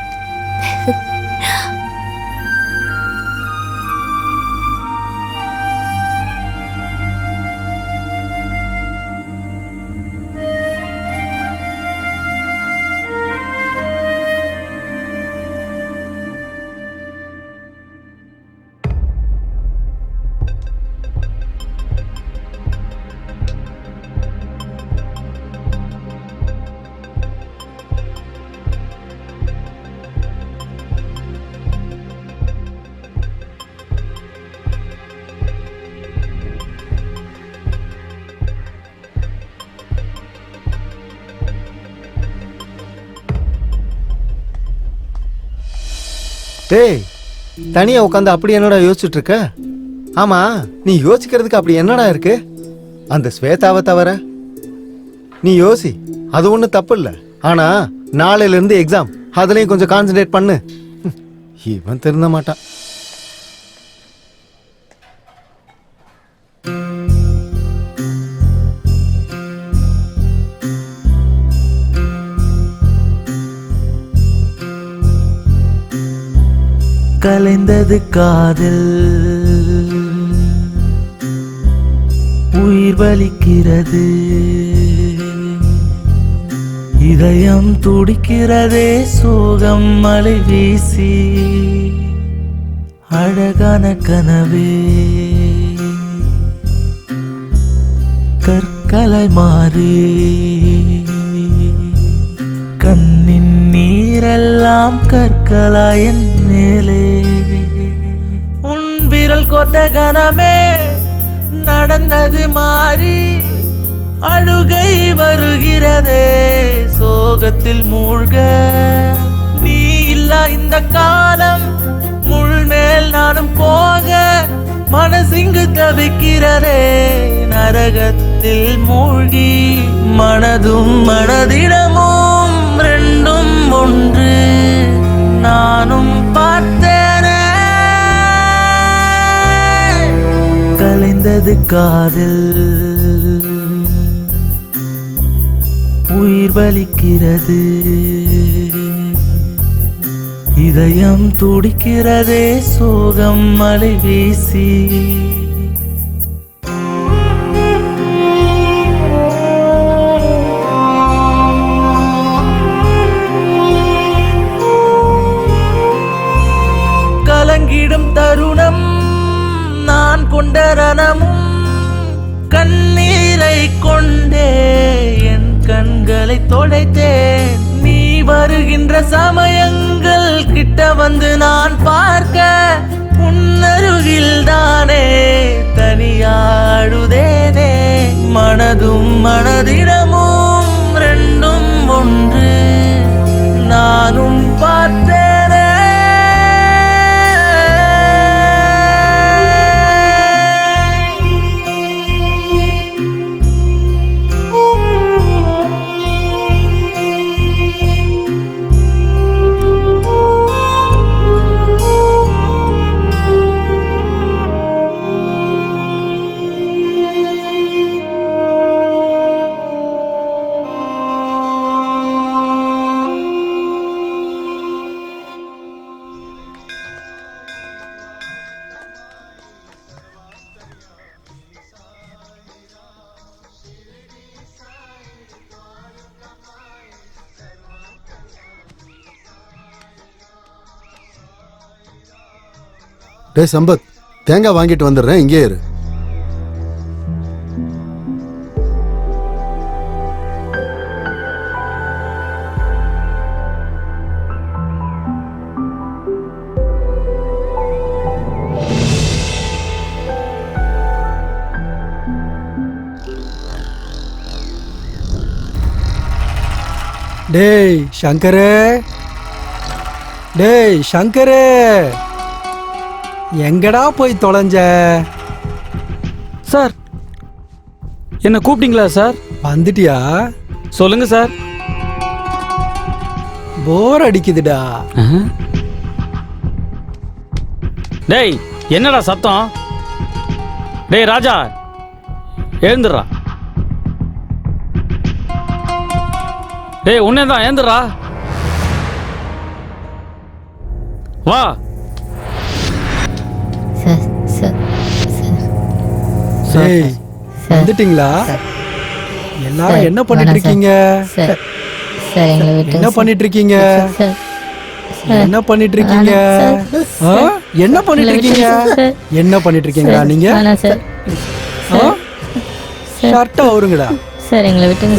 டேய், தனியா உட்காந்து அப்படி என்னடா யோசிச்சுட்டு இருக்க? ஆமா, நீ யோசிக்கிறதுக்கு அப்படி என்னடா இருக்கு? அந்த ஸ்வேதாவை தவிர நீ யோசி, அது ஒன்றும் தப்பு இல்லை. ஆனா நாளையில இருந்து எக்ஸாம், அதுலயும் கொஞ்சம் கான்சென்ட்ரேட் பண்ணு. இவன் திருந்த மாட்டான். கலைந்தது காதல், உயிர் வலிக்கிறது, இதயம் துடிக்கிறதே, சோகம் மலை வீசி, அழகான கனவே கற்களை மாறி, கண்ணின் நீரெல்லாம் கற்களாயின் மேலே, உன் விரல் கொத்த கனமே நடந்தது மாறி, அழுகை வருகிறதே, சோகத்தில் மூழ்க, நீ இல்லா இந்த காலம், முள் மேல் நானும் போக, மனசிங்கு தவிக்கிறதே, நரகத்தில் மூழ்கி, மனதும் மனதிடமும் ரெண்டும் ஒன்று, நானும் பார்த்தேனே. கலைந்தது காதல், உயிர் வலிக்கிறது, இதயம் துடிக்கிறதே, சோகம் மலை வீசி. கலங்கிடும் தருணம், நான் கொண்ட ரணமும், கண்ணீரை கொண்டே என் கண்களை தொலைத்தேன். நீ வருகின்ற சமயங்கள் கிட்ட வந்து நான் பார்க்க, உன்னருகில் தானே தனியாடுதேனே, மனதும் மனதிடமும் ரெண்டும் ஒன்று, நானும் பார்த்தேனே. டேய் சம்பத், தேங்காய் வாங்கிட்டு வந்துடுறேன், இங்கே இரு. டேய் சங்கரு, டேய் சங்கரு, எங்கடா போய் தொலைஞ்ச? சார் என்ன கூப்பிட்டீங்களா சார்? வந்துட்டியா? சொல்லுங்க சார். போர் அடிக்குதுடா. டேய் என்னடா சத்தம்? டேய் ராஜா எழுந்துடுறா. டேய் உன்னேதான் எழுந்துடுறா. வா. டேய் வந்துட்டீங்களா? எல்லாரும் என்ன பண்ணிட்டு இருக்கீங்க? என்ன பண்ணிட்டு இருக்கீங்க? என்ன பண்ணிட்டு இருக்கீங்க? என்ன பண்ணிட்டு இருக்கீங்க? என்ன பண்ணிட்டு இருக்கீங்களா நீங்க? ஷர்ட்டை அவருங்கடா. எங்களை விட்டுங்க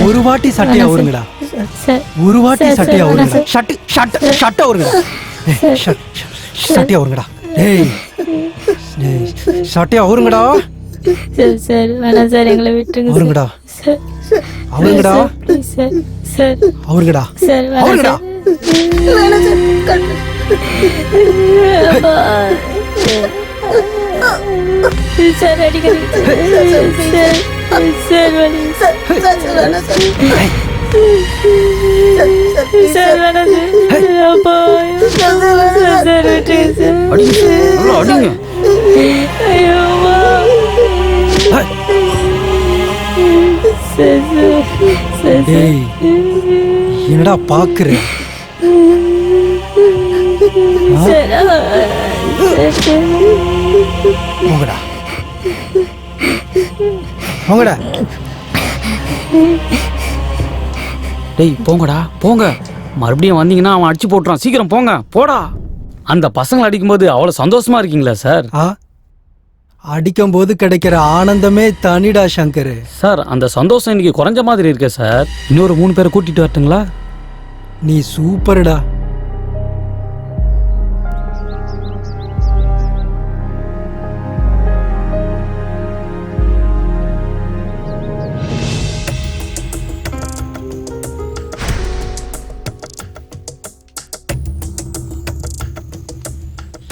ஒரு வாட்டி சட்டையை அவருங்கடா. ஒரு வாட்டி சட்டையை அவருங்கடா. ஷர்ட் அவருங்கடா. சட்டையை அவருங்கடா. டேய் சட்டையை அவருங்கடா. சார் வேணாம் சார், எங்களை விட்டுருங்க அவருங்கடா. அவருங்கடா. அவருங்கடா. அவருங்கடா. சார் அடிக்கிறீங்க சார், வலி சார், வேணாம் சார், அப்பா சார் விட்டுருங்க சார். ஐயோ டேய் என்னடா பாக்குற? போங்கடா போங்கடா. டேய் போங்கடா போங்க. மறுபடியும் வந்தீங்கன்னா அவன் அடிச்சு போட்டுறான். சீக்கிரம் போங்க போடா. அந்த பசங்களை அடிக்கும்போது அவ்வளோ சந்தோஷமா இருக்கீங்களா சார்? அடிக்கும் போது கிடைக்கிற ஆனந்தமே தனிடா சங்கர். சார் அந்த சந்தோஷம் இன்னைக்கு குறைஞ்ச மாதிரி இருக்கு சார். இன்னொரு 3 பேரை கூட்டிட்டு வரட்டுங்களா? நீ சூப்பர்டா.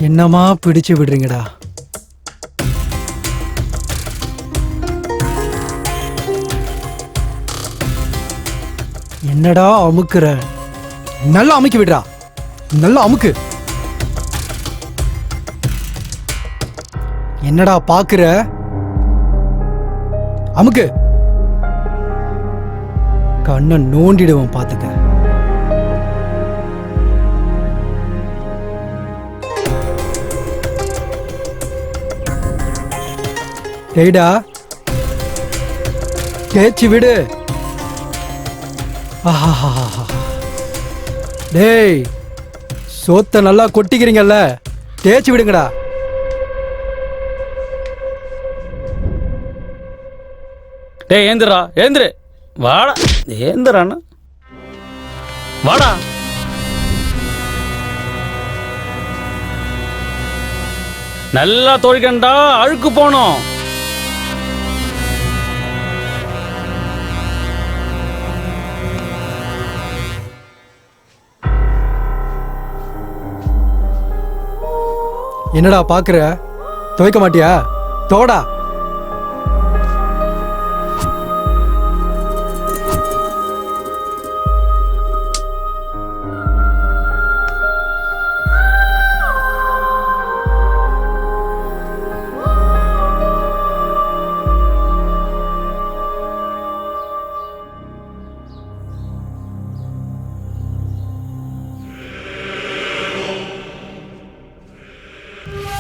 என்னமா பிடிச்சு விடுறீங்கடா. என்னடா அமுக்குற? நல்லா அமுக்கி விடுறா. நல்லா அமுக்கு. என்னடா பாக்குற? அமுக்கு. கண்ணை நோண்டிடுவோம் பாத்துக்க. டேய்டா தேய்ச்சி விடு. டேய் சோத்த நல்லா கொட்டிக்கிறீங்கல்ல, தேய்ச்சி விடுங்கடா. டேய் ஏந்திரா, ஏந்திரு. வாடா ஏந்திரான்னு வாடா. நல்லா தோழிக்கண்டா, அழுக்கு போனோம். என்னடா பாக்குற? துவைக்க மாட்டியா? தோடா.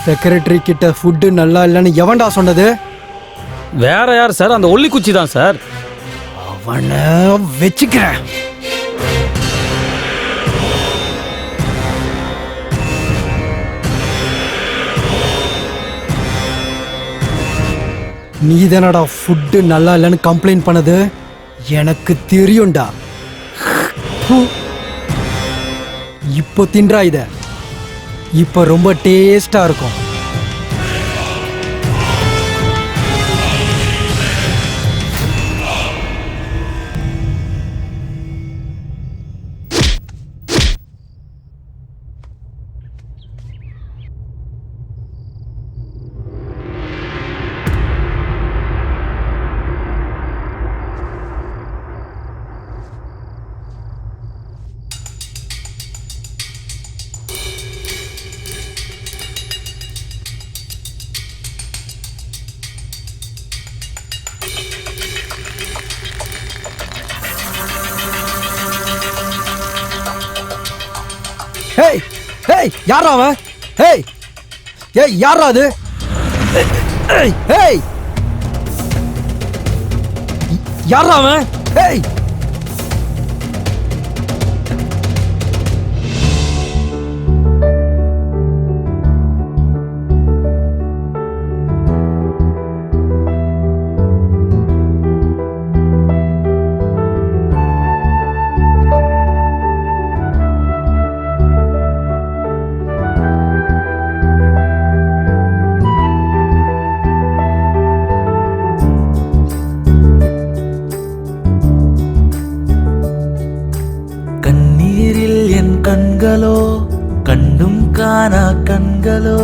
செக்ரட்டரி கிட்ட ஃபுட்டு நல்லா இல்லைன்னு எவன்டா சொன்னது? வேற யார் சார்? அந்த ஒல்லி குச்சி தான் சார். அவனை வச்சுக்கிறேன். நீ தானடா ஃபுட்டு நல்லா இல்லைன்னு கம்ப்ளைண்ட் பண்ணது. எனக்கு தெரியும்டா. இப்போ தின்றா இத. இப்போ ரொம்ப டேஸ்டா இருக்கும். ஹேய் ஹேய் யாரா அவன்? ஹேய் ஏய் யாரா அது? ஹேய் ஹேய் யாரா அவன்? ஹேய் கண்களோ கண்டும் காணா கண்களோ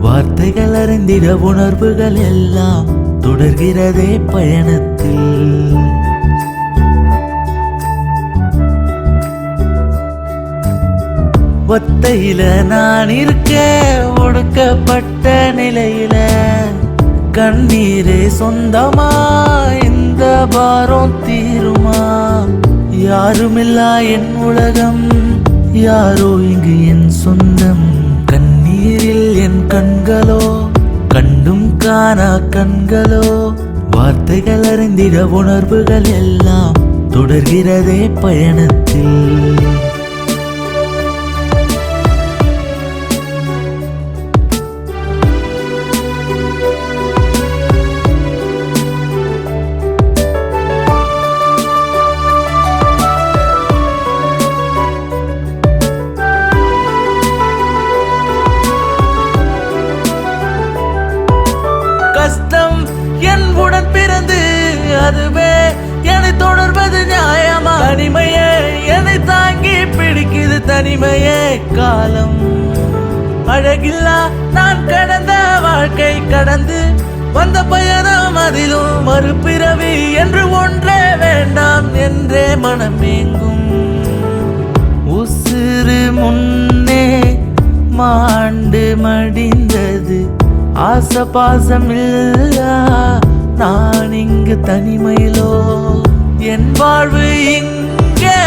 வார்த்தைகள் அறிந்திட உணர்வுகள் எல்லாம் தொடர்கிறதே பயணத்தில். ஒத்தையில நான் இருக்க ஒடுக்கப்பட்ட நிலையில கண்ணீரே சொந்தமா இந்த பாரம் தீருமா? யாருமில்லா என் உலகம் யாரோ இங்கு என் சொந்தம். கண்ணீரில் என் கண்களோ கண்டும் காணா கண்களோ வார்த்தைகள் அறிந்திட உணர்வுகள் எல்லாம் தொடர்கிறதே பயணத்தில். கஷ்டம் என் உடன் பிறந்து அதுவே என்னை தொடர்வது நியாயமா? தனிமையே என்னை தாங்கி பிடிக்குது தனிமையே காலம். அழகில்லா நான் கடந்த வாழ்க்கை கடந்து வந்த பயணம் அதிலும் மறுபிறவி என்று ஒன்றே வேண்டாம் என்றே மனம் ஏங்கும். உசிறு முன்னே மாண்டு மடிந்தது ஆசை பாசம் இல்லா நான் இங்கு தனிமையிலோ. என் வாழ்வு இங்கே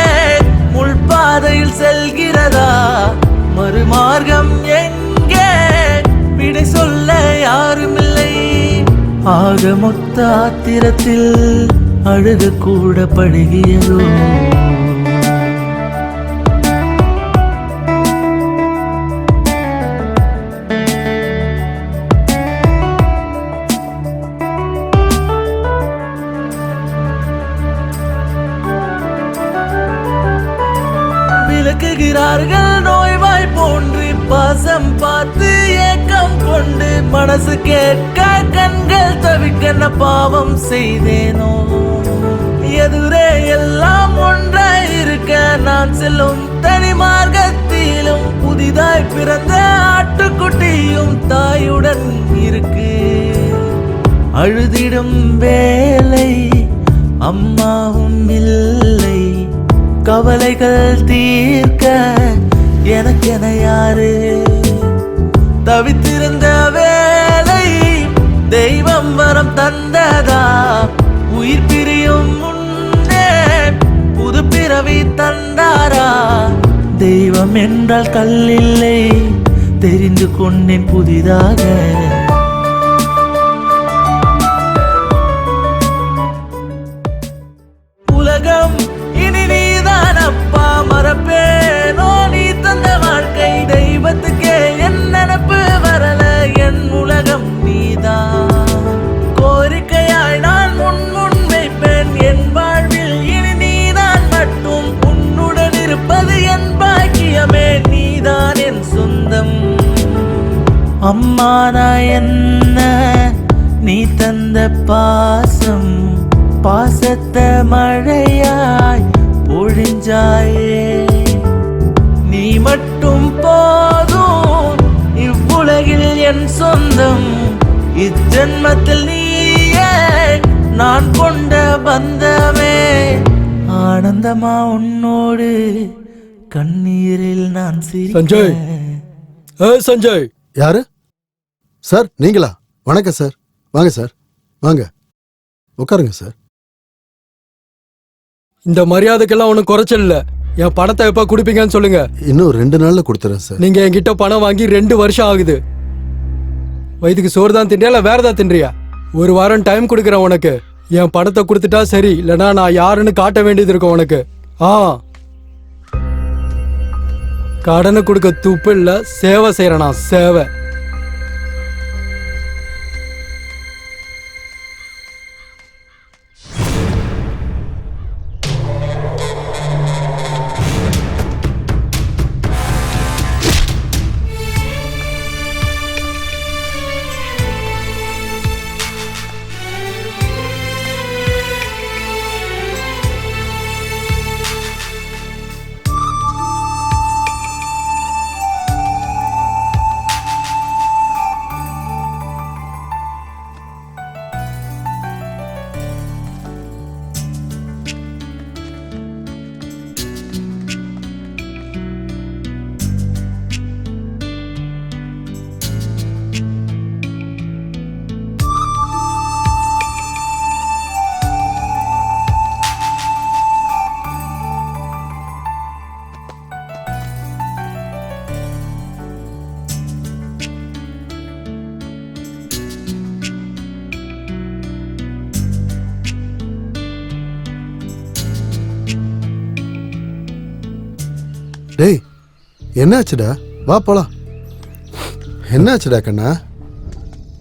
முள்பாதையில் செல்கிறதா? மறுமார்க்கம் எங்கே? விடை சொல்ல யாருமில்லை. ஆக மொத்த ஆத்திரத்தில் அழுக கூட படுகியதோ? விளக்குகிறார்கள் நோய்வாய் போன்று பாசம் பார்த்து ஏக்கம் கொண்டு மனசு கேட்க கண்கள் தவிக்க பாவம் செய்தேனோ? எதுரே எல்லாம் ஒன்றாய் இருக்க நான் செல்லும் தனி மார்க்கத்திலும் புதிதாய் பிறந்த ஆட்டுக்குட்டியும் தாயுடன் இருக்கு. அழுதிடும் வேலை அம்மாவும் இல்லை. கவலைகள் தீர்க்க எனக்கென யாரு? தவித்திருந்த வேலை தெய்வம் வரம் தந்ததா? உயிர் பிரியும் முன்னே புது பிறவி தந்தாரா? தெய்வம் என்றால் கல்லில்லை தெரிந்து கொண்டேன் புதிதாக. உலகம் இனி நீதான் அப்பா, மறப்பேனோ நீ தந்த வாழ்க்கை? தெய்வத்துக்கே என் நினப்பு வரல, என் உலகம் நீதான். கோரிக்கை அம்மானா என்ன நீ தந்த பாசம் பாசத்தை மழையாய் பொழிஞ்சாயே நீ மட்டும் போதும் இவ்வுலகில் என் சொந்தம் இஜென்மத்தில் நீயே நான் கொண்ட பந்தமே ஆனந்தமா உன்னோடு கண்ணீரில் நான் சஞ்சய் சஞ்சய் யாரு சார்? நீங்களா? வணக்கம் சார். வாங்க சார், வாங்க உட்காருங்க சார். இந்த மரியாதைக்கெல்லாம் ஒன்றும் குறைச்சல் இல்ல. என் பணத்தை எப்ப கொடுப்பீங்கன்னு சொல்லுங்க. இன்னும் 2 நாள்ல கொடுத்துறேன் சார். நீங்க என்கிட்ட பணம் வாங்கி 2 வருஷம் ஆகுது. வயதுக்கு சோறு தான் தின்றியா இல்ல வேற ஏதாவது தின்றியா? 1 வாரம் டைம் கொடுக்குறேன் உனக்கு. என் பணத்தை கொடுத்துட்டா சரி, இல்லைன்னா நான் யாருன்னு காட்ட வேண்டியது இருக்கும் உனக்கு. கடனை கொடுக்க துப்பு இல்ல, சேவை செய்யறனா சேவை. டேய், என்னாச்சுடா? வா போலாம். என்னாச்சுடா கண்ணா?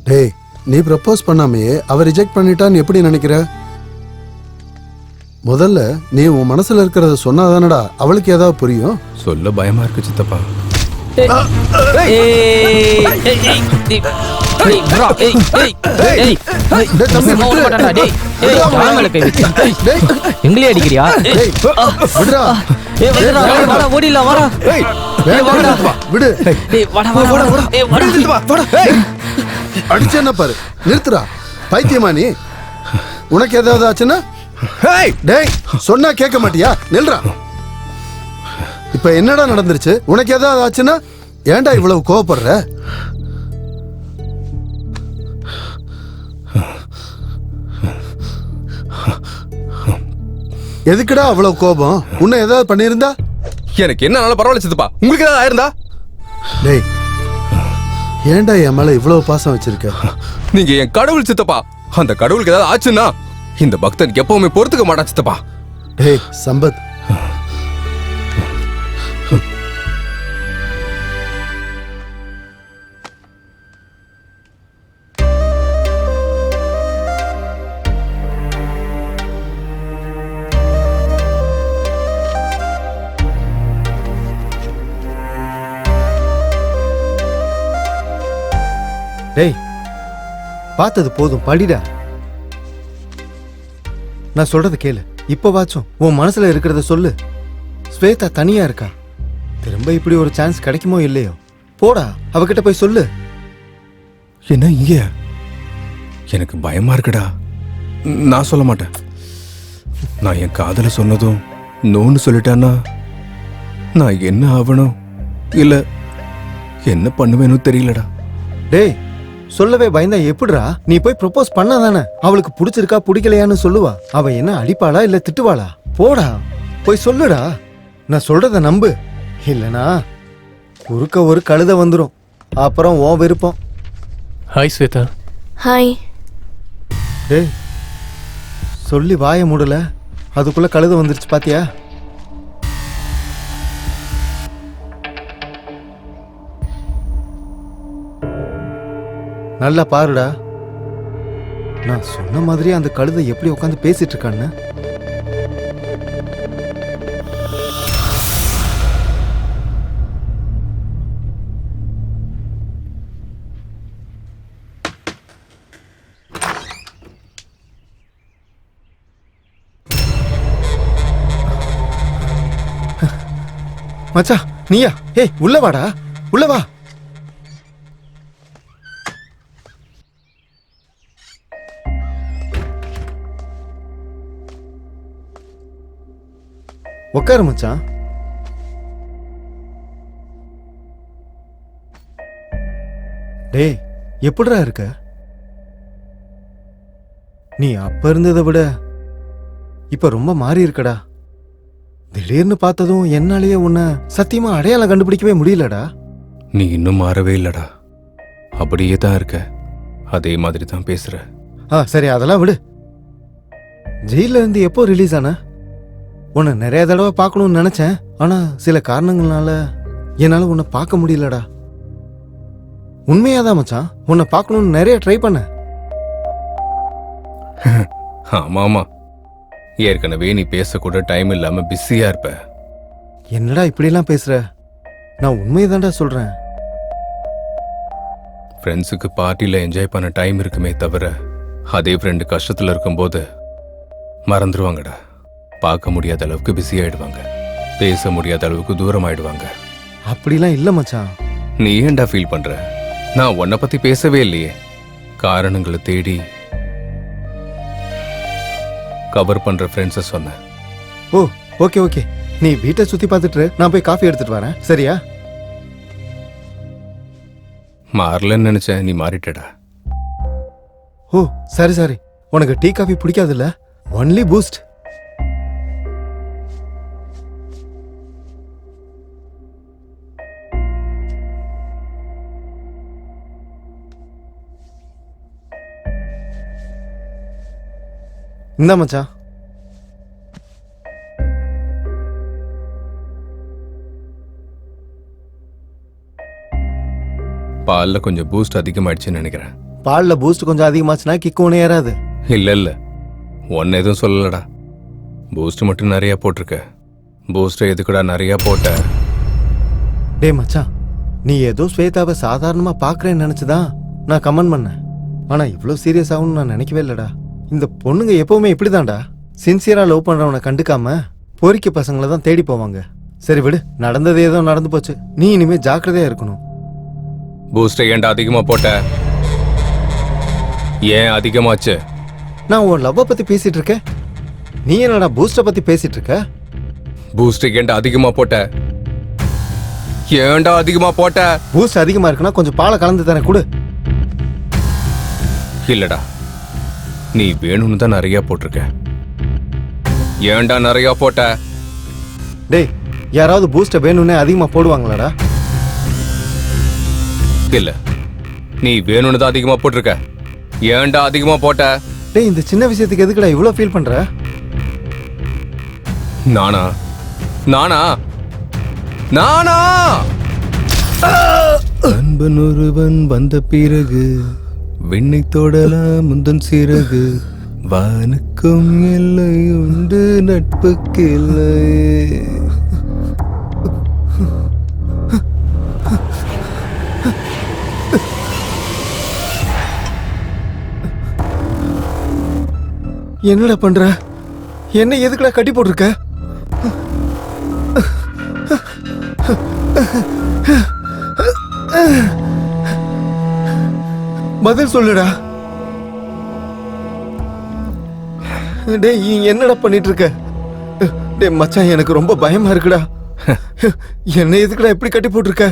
டேய், நீ ப்ரப்போஸ் பண்ணாமையே அவ ரிஜெக்ட் பண்ணிட்டான்னு எப்படி நினைக்கிற? முதல்ல நீ உன் மனசுல இருக்கிறத சொன்னாதானடா அவளுக்கு ஏதாவது புரியும். சொல்ல பயமா இருக்கு சித்தப்பா. எங்களே அடிக்கிறியா? அடிச்சேன்னா பாரு, நிறுத்துறா. பைத்தியமா நீ? உனக்கு ஏதாவது ஆச்சுன்னா? டேய், சொன்னா கேட்க மாட்டியா? நில்றா. இப்ப என்னடா நடந்துருச்சு? உனக்கு ஏதாவது ஆச்சுன்னா ஏன்டா இவ்வளவு கோவப்படுற? எதுக்குடா அவ்வளவு கோபம்? உன்னை ஏதாவது பண்ணிருந்தா? எனக்கு என்ன பரவாயில்ல சித்தப்பா, உங்களுக்கு ஏதாவது ஆயிருந்தா? டேய், ஏன்டா என் மேல இவ்வளவு பாசம் வச்சிருக்க? நீங்க என் கடவுள் சித்தப்பா. அந்த கடவுளுக்கு ஏதாவது ஆச்சுன்னா இந்த பக்தனுக்கு எப்பவுமே பொறுத்துக்க மாட்டான் சித்தப்பா. டேய் சம்பத், டேய், பார்த்தது போதும், படிடா. நான் சொல்றத கேளு. இப்ப வாச்சும் உன் மனசுல இருக்கிறத சொல்லு. ஸ்வேதா தனியா இருக்கா. திரும்ப இப்படி ஒரு சான்ஸ் கிடைக்குமோ இல்லையோ, போடா அவகிட்ட போய் சொல்லு. என்ன இங்க? எனக்கு பயமா இருக்குடா. நான் சொல்ல மாட்டேன். நான் என் காதல சொன்னதும் நோன்னு சொல்லிட்டான்னா நான் என்ன ஆகணும் இல்ல என்ன பண்ணுவேன்னு தெரியலடா. டேய், சொல்லவே பயந்தா எப்படிடா? நீ போய் ப்ரொபோஸ் பண்ணாதானே அவளுக்கு பிடிச்சிருக்கா பிடிக்கலையான்னு சொல்லுவா. அவ என்ன அடிப்பாளா இல்ல திட்டுவாளா? போடா போய் சொல்லுடா. நான் சொல்றத நம்பு, இல்லனா குறுக்க ஒரு கழுத வந்துடும். அப்புறம் உன் விருப்பம். ஹாய் ஸ்வேதா. ஹாய். டேய், சொல்லி வாய மூடல, அதுக்குள்ள கழுத வந்துருச்சு பாத்தியா? நல்லா பாருடா. நான் சொன்ன மாதிரி அந்த கழுதை எப்படி உட்காந்து பேசிட்டு இருக்கான்னு. மச்சான் நீயா? ஏய் உள்ள வாடா, உள்ள வா. உட்காரு மச்சான். டேய் எப்படிடா இருக்க? நீ அப்ப இருந்ததை விட இப்ப ரொம்ப மாறி இருக்கடா. திடீர்னு பார்த்ததும் என்னாலேயே உன்னை சத்தியமா அடையாளம் கண்டுபிடிக்கவே முடியலடா. நீ இன்னும் மாறவே இல்லடா, அப்படியே தான் இருக்க, அதே மாதிரி தான் பேசுற. சரி அதெல்லாம் விடு. ஜெயில இருந்து எப்போ ரிலீஸ் ஆன? உன்னை நிறைய தடவை பார்க்கணும்னு நினைச்சேன், ஆனா சில காரணங்களால என்னால உன்னை பார்க்க முடியலடா. உண்மையாதான் மச்சான், உன்னை பார்க்கணும்னு நிறைய ட்ரை பண்ண. ஆமா ஆமா, ஏற்கனவே நீ பேசக்கூட டைம் இல்லாம பிஸியா இருப்ப. என்னடா இப்படிலாம் பேசுற? நான் உண்மையதான்டா சொல்றேன். ஃப்ரெண்ட்ஸுக்கு பார்ட்டியில் என்ஜாய் பண்ண டைம் இருக்குமே தவிர, அதே ஃப்ரெண்டு கஷ்டத்தில் இருக்கும்போது மறந்துடுவாங்கடா. பார்க்க முடியாத அளவுக்கு பிஸி ஆயிடுவாங்க, பேச முடியாத அளவுக்கு தூரம் ஆயிடுவாங்க. அப்படிலாம் இல்ல மச்சான். நீ ஏன்டா ஃபீல் பண்ற? நான் உன்னை பத்தி பேசவே இல்லையே. காரணங்களை தேடி கவர் பண்ற ஃப்ரெண்ட்ஸை சொன்னேன். ஓ ஓகே ஓகே, நீ வீட்டை சுத்தி பார்த்துட்டு நான் போய் காஃபி எடுத்துட்டு வரேன், சரியா? மாறலன்னு நினைச்சேன், நீ மாறிட்டடா. ஓ சரி சரி, உனக்கு டீ காஃபி பிடிக்காதுல்ல? Only Boost. இந்த மச்சான். பால்ல கொஞ்சம் பூஸ்ட் அதிகமாயிடுச்சுன்னு நினைக்கிறேன். பால்ல பூஸ்ட் கொஞ்சம் அதிகமாச்சுன்னா கிக்கு ஒண்ணு ஏறாது. இல்ல இல்ல, ஒன்னு எதுவும் சொல்லலடா. பூஸ்ட் மட்டும் நிறைய போட்டிருக்க. பூஸ்ட் எதுக்குடா நிறைய போட்ட? டே மச்சான், நீ ஏதோ ஸ்வேதாவை சாதாரணமா பாக்குறேன்னு நினைச்சுதான் நான் கமெண்ட் பண்ணேன். ஆனா இவ்வளவு சீரியஸ் ஆகும்னு நான் நினைக்கவே இல்லடா. இந்த பொண்ணுங்க எப்பவுமே இப்படிதான்டா, சின்சியரா லவ் பண்றவனை கண்டுக்காம பொறிக்க பசங்களை தான் தேடி போவாங்க. சரி விடு, நடந்தது ஏதோ நடந்து போச்சு. நீ இனிமே ஜாக்கிரதையா இருக்கணும். பூஸ்ட் ஏன்டா அதிகமா போட்ட? ஏன் அதிகமாச்சு? நான் உன் லவ்வ பத்தி பேசிட்டு இருக்கேன், நீ என்னடா பூஸ்ட பத்தி பேசிட்டு இருக்க? பூஸ்ட் ஏன்டா அதிகமா போட்ட? ஏன்டா அதிகமா போட்ட? பூஸ்ட் அதிகமா இருக்குன்னா கொஞ்சம் பாலை கலந்து தரேன், கொடு. இல்லடா, நீ வேணும்னு தான் நிறைய போட்டிருக்க. ஏன்டா நிறைய போட்ட? டேய், யாராவது பூஸ்ட வேணும்னே அதிகமா போடுவாங்களாடா? இல்ல, நீ வேணும்னு தான் அதிகமா போட்டிருக்க. ஏன்டா அதிகமா போட்ட? டேய், இந்த சின்ன விஷயத்துக்கு எதுக்குடா இவ்வளவு ஃபீல் பண்ற? நானா நானா நானா அன்பன் ஒருவன் வந்த பிறகு விண்ணை தொடலாம் முந்தன் சிறகு, வானுக்கும் எல்லை உண்டு நட்புக்கு இல்லை. என்னடா பண்ற? என்ன எதுக்குடா கட்டி போட்டிருக்க? பதில் சொல்லுடா. டேய், என்னடா பண்ணிட்டு இருக்க? டேய் மச்சான், எனக்கு ரொம்ப பயமா இருக்குடா. என்ன எதுக்குடா இப்படி கட்டி போட்டிருக்க?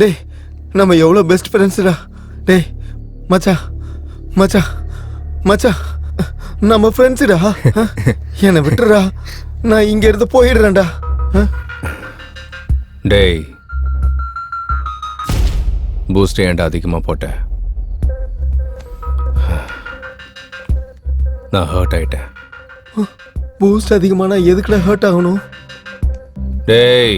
டேய், நம்ம எவ்வளவு பெஸ்ட் ஃப்ரெண்ட்ஸ்டா. டேய் மச்சான் மச்சான் மச்சான், நம்ம ஃப்ரெண்ட்ஸ்டா. என்னை விட்டுறா, நான் இங்க இருந்து போயிடுறேன்டா. டேய், பூஸ்ட் ஏன்டா அதிகமா போட்ட? நான் ஹர்ட் ஆயிட்டேன். பூஸ்ட் அதிகமானா எதுக்குடா ஹர்ட் ஆகணும்? டேய்,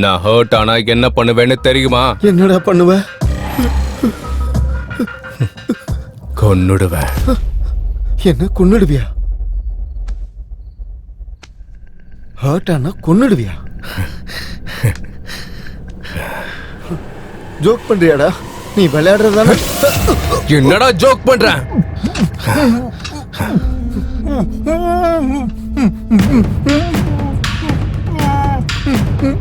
நான் ஹர்ட் ஆனா என்ன பண்ணுவேன்னு தெரியுமா? என்னடா பண்ணுவ? கொன்னுடுவேன். என்ன கொன்னுடுவியா? ஹர்ட் ஆனா கொன்னுடுவியா? ஜோக் பண்றியாடா? நீ விளையாடுறதானே? என்னடா ஜோக் பண்றேன்? டேய்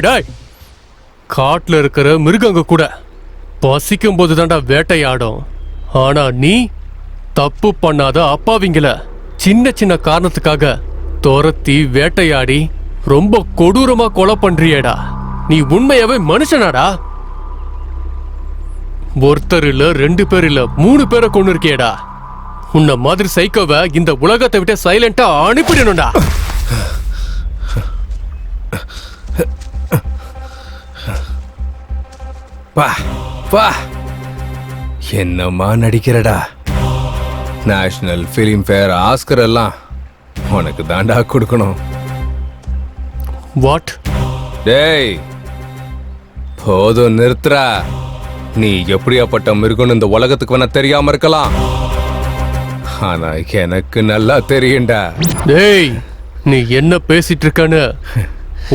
டேய், காட்டுல இருக்கிற மிருகங்க கூட பசிக்கும் போது தாண்டா வேட்டையாடும். ஆனா நீ தப்பு பண்ணாத அப்பாவிங்கள சின்ன சின்ன காரணத்துக்காக துரத்தி வேட்டையாடி ரொம்ப கொடூரமா கொலை பண்றியேடா. நீ உண்மையாவே மனுஷனாடா? ஒருத்தர் இல்ல, 2 பேர் இல்ல, 3 பேரை கொண்டு இருக்கியேடா. உன்ன மாதிரி சைக்கோவை இந்த உலகத்தை விட்டு சைலண்டா அனுப்பிடணும்டா. பா என்னம்மா நடிக்கிறடா. நேஷனல் ஃபிலிம் ஃபேர், ஆஸ்கர் எல்லாம் உனக்கு தாண்டா கொடுக்கணும். வாட்? டேய் போதும் நிறுத்துறா. நீ எப்படியாப்பட்ட மிருகம்னு இந்த உலகத்துக்கு வேணா தெரியாம இருக்கலாம், ஆனா எனக்கு நல்லா தெரியும்டா. டேய் நீ என்ன பேசிட்டு இருக்கன்னு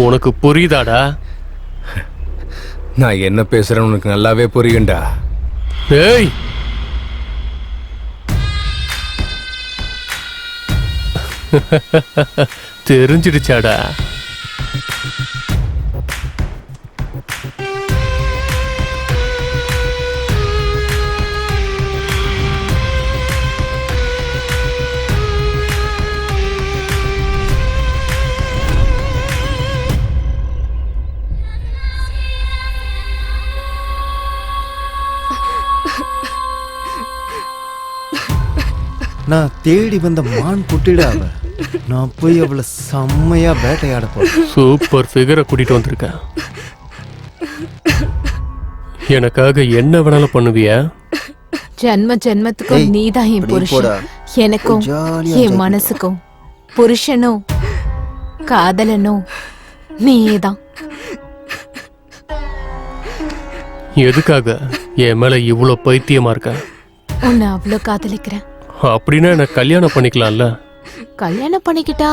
உனக்கு புரியுதாடா? நான் என்ன பேசுறேன்னு உனக்கு நல்லாவே புரியும்டா. டேய் தெரிஞ்சிடுச்சாடா? நான் தேடி வந்த மான் குட்டிடா அவ. நான் போய் அவளை செம்மையா வேட்டையாட போறேன். சூப்பர் ஃபிகரை கூட்டிட்டு வந்திருக்கேன். எனக்காக என்ன வேணாலும் பண்ணுவியா? ஜென்ம ஜென்மத்துக்கும் நீதான் என் புருஷன். எனக்கும் என் மனசுக்கும் புருஷனும் காதலனும் நீதான். எதுக்காக என் மேல இவ்வளவு பைத்தியமா இருக்க? உன்னை அவ்வளோ காதலிக்கிறேன். அப்படின்னா என்ன கல்யாணம் பண்ணிக்கலாம்ல? கல்யாணம் பண்ணிக்கிட்டா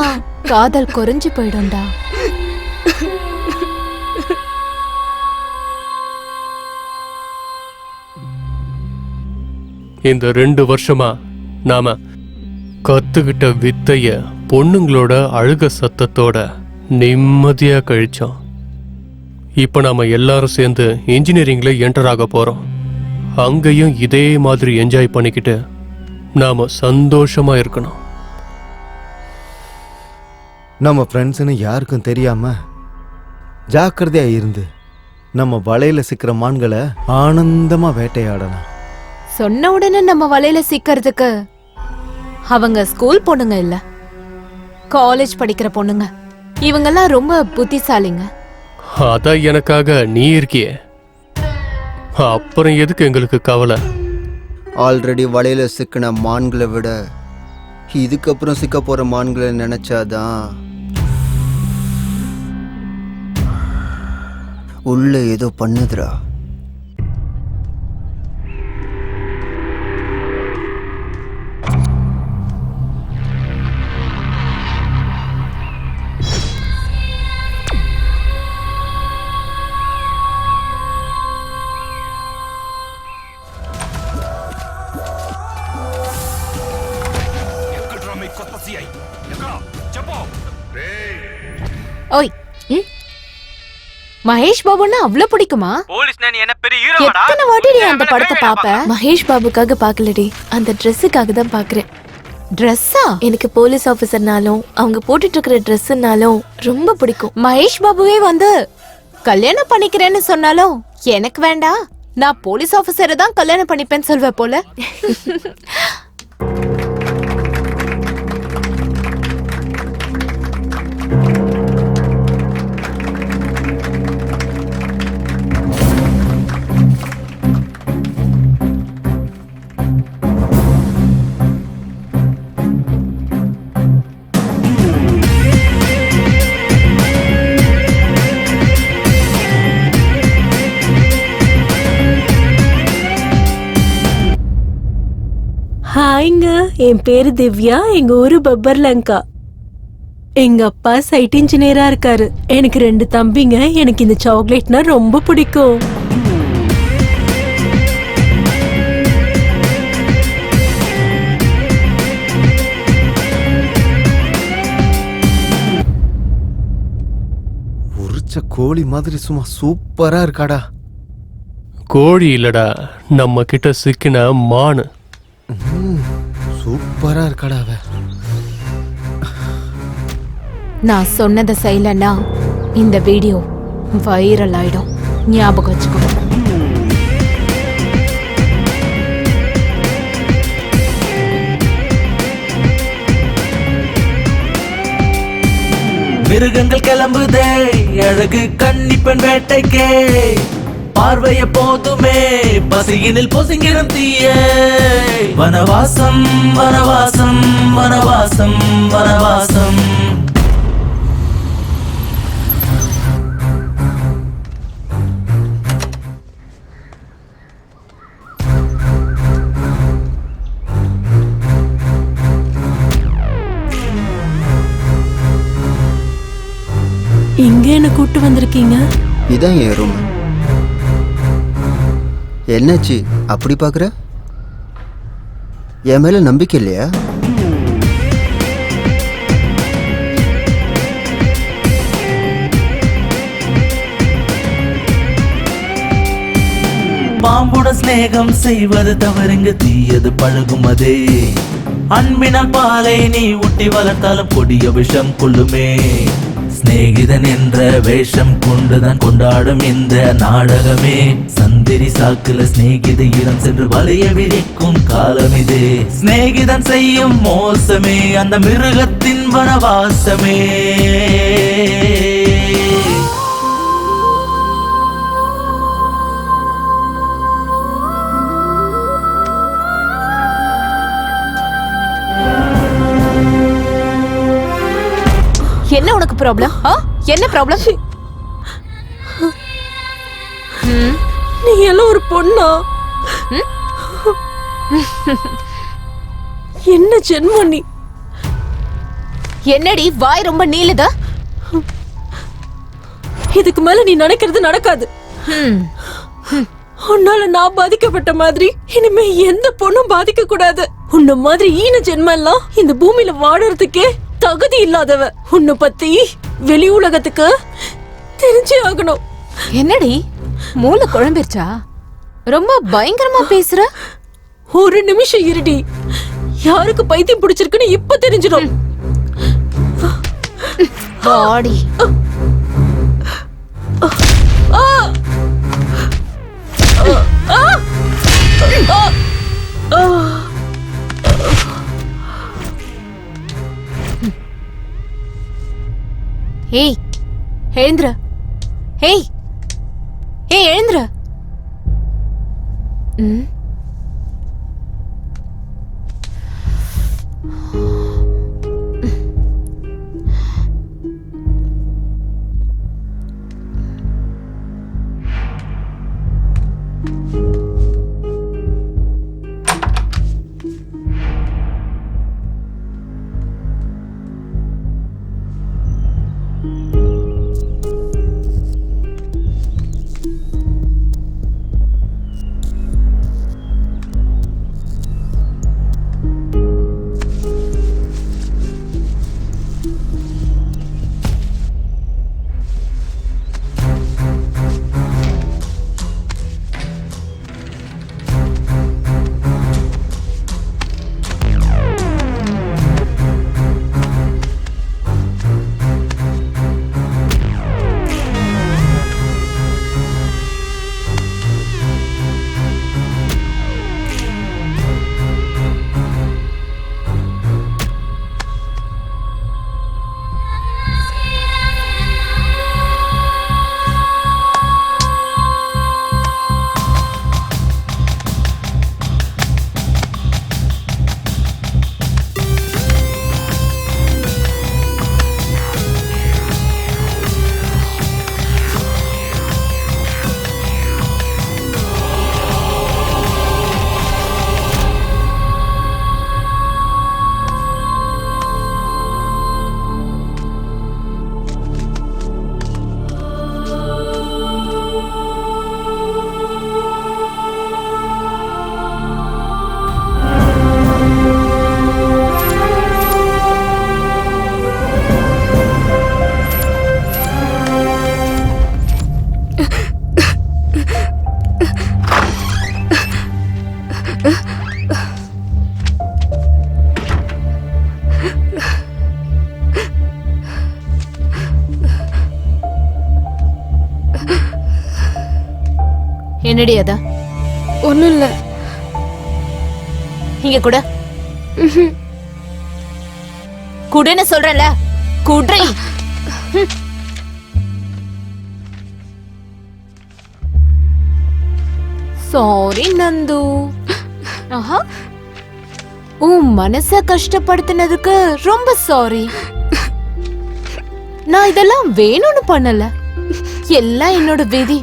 காதல் குறைஞ்சு போயிடும்டா. இந்த 2 வருஷமா நாம கத்துக்கிட்ட வித்தைய பொண்ணுங்களோட அழுக சத்தத்தோட நிம்மதியா கழிச்சோம். இப்ப நாம எல்லாரும் சேர்ந்து இன்ஜினியரிங்ல என்டர் ஆக போறோம். அங்கேயும் இதே மாதிரி என்ஜாய் பண்ணிக்கிட்டு நாம சந்தோஷமா இருக்கணும். நம்ம ஃப்ரெண்ட்ஸ்னு யாருக்கும் தெரியாம ஜாக்கிரதையா இருந்து நம்ம வலையில சிக்கிற மான்களை ஆனந்தமா வேட்டையாடலாம். சொன்ன உடனே நம்ம வலையில சிக்கிறதுக்கு அவங்க ஸ்கூல் பொண்ணுங்க இல்ல, காலேஜ் படிக்கிற பொண்ணுங்க. இவங்கெல்லாம் ரொம்ப புத்திசாலிங்க. அதான் எனக்காக நீ இருக்கியே, அப்புறம் எதுக்கு எங்களுக்கு கவலை? ஆல்ரெடி வலையில சிக்கின மான்களை விட இதுக்கப்புறம் சிக்க போற மான்களை நினைச்சாதான் உள்ள ஏதோ பண்ணுதுடா. ஓய், மகேஷ் பாபுன்னா அவ்வளவு பிடிக்குமா? எத்தனை வாட்டி நீ அந்த படத்தை பாப்ப? மகேஷ் பாபுக்காக பார்க்கலடி, அந்த ட்ரெஸ்ஸுக்காக தான் பார்க்குறேன். ட்ரெஸ்ஸா? எனக்கு போலீஸ் ஆஃபீஸர்னாலும் அவங்க போட்டுட்டு இருக்கிற ட்ரெஸ்ஸுனாலும் ரொம்ப பிடிக்கும். மகேஷ் பாபுவே வந்து கல்யாணம் பண்ணிக்கிறேன்னு சொன்னாலும் எனக்கு வேண்டாம், நான் போலீஸ் ஆபீசரை தான் கல்யாணம் பண்ணிப்பேன்னு சொல்வேன் போல. என் பேரு திவ்யா, எங்க ஊரு பப்பர்லங்கா. எங்க அப்பா சைட் இன்ஜினியரா இருக்காரு. எனக்கு 2 தம்பிங்க. எனக்கு இந்த சாக்லேட்னா ரொம்ப பிடிக்கும். உரிச்ச கோழி மாதிரி சும்மா சூப்பரா இருக்காடா. கோழி இல்லடா, நம்ம கிட்ட சிக்கின மானு. சூப்பரா இருக்காடா அவ. நான் சொன்னதை செய்யலன்னா இந்த வீடியோ வைரல் ஆயிடும். ஞாபகம் வச்சுக்கோ. மிருகங்கள் கிளம்புதே அழகு கன்னிப்பெண் வேட்டைக்கே. பார்வைய போதுமே பசியினில் பொசுங்கிடும் தீயே. வனவாசம் வனவாசம் வனவாசம் வனவாசம். இங்க என்ன கூட்டு வந்திருக்கீங்க? இதான் என் ரூம். என்னாச்சு அப்படி பாக்குற? என் மேல நம்பிக்கை இல்லையா? பாம்புடன் சிநேகம் செய்வது தவறுங்க, தீயது பழகும் அதே. அன்பினால் பாலை நீ ஊட்டி வளர்த்தாலும் கொடிய விஷம் கொள்ளுமே. சிநேகிதன் என்ற வேஷம் கொண்டுதான் கொண்டாடும் இந்த நாடகமே. சந்திரி சாக்குல சிநேகிதையிடம் சென்று வலைய விரிக்கும் காலம் இது. சிநேகிதன் செய்யும் மோசமே அந்த மிருகத்தின் வனவாசமே. என்ன உனக்கு ப்ராப்ளம்? என்ன ப்ராப்ளம்? நீ எல்லாம் ஒரு பொண்ணா? என்ன ஜென்மம் நீ? என்னடி வாய் ரொம்ப நீளுதா? இதுக்கு மேல நீ நினைக்கிறது நடக்காது. உன்னால நான் பாதிக்கப்பட்ட மாதிரி இனிமே எந்த பொண்ணும் பாதிக்க கூடாது. உன்ன மாதிரி ஈன ஜென்மம் எல்லாம் இந்த பூமியில வாழறதுக்கே தகுதி இல்லாதவ. உன்னை பத்தி வெளி உலகத்துக்கு தெரிஞ்சே ஆகணும். என்னடி மூளை குழம்பிருச்சா? ரொம்ப பயங்கரமா பேசுற. ஒரு நிமிஷம் இருடி. யாருக்கு பைத்தியம் பிடிச்சிருக்குன்னு இப்ப தெரிஞ்சிடும். பாடி ஏய் எழுந்துற. ஏய் ஏய் எழுந்துற. என்னடி அத? ஒண்ணும் இல்ல. இங்க கூட குடுன்னு சொல்றேன்ல, குட்ரி. சாரி நந்து. ஆஹா, உன் மனச கஷ்டப்படுத்தினதுக்கு ரொம்ப சாரி. நான் இதெல்லாம் வேணும்னு பண்ணல, எல்லாம் என்னோட விதி.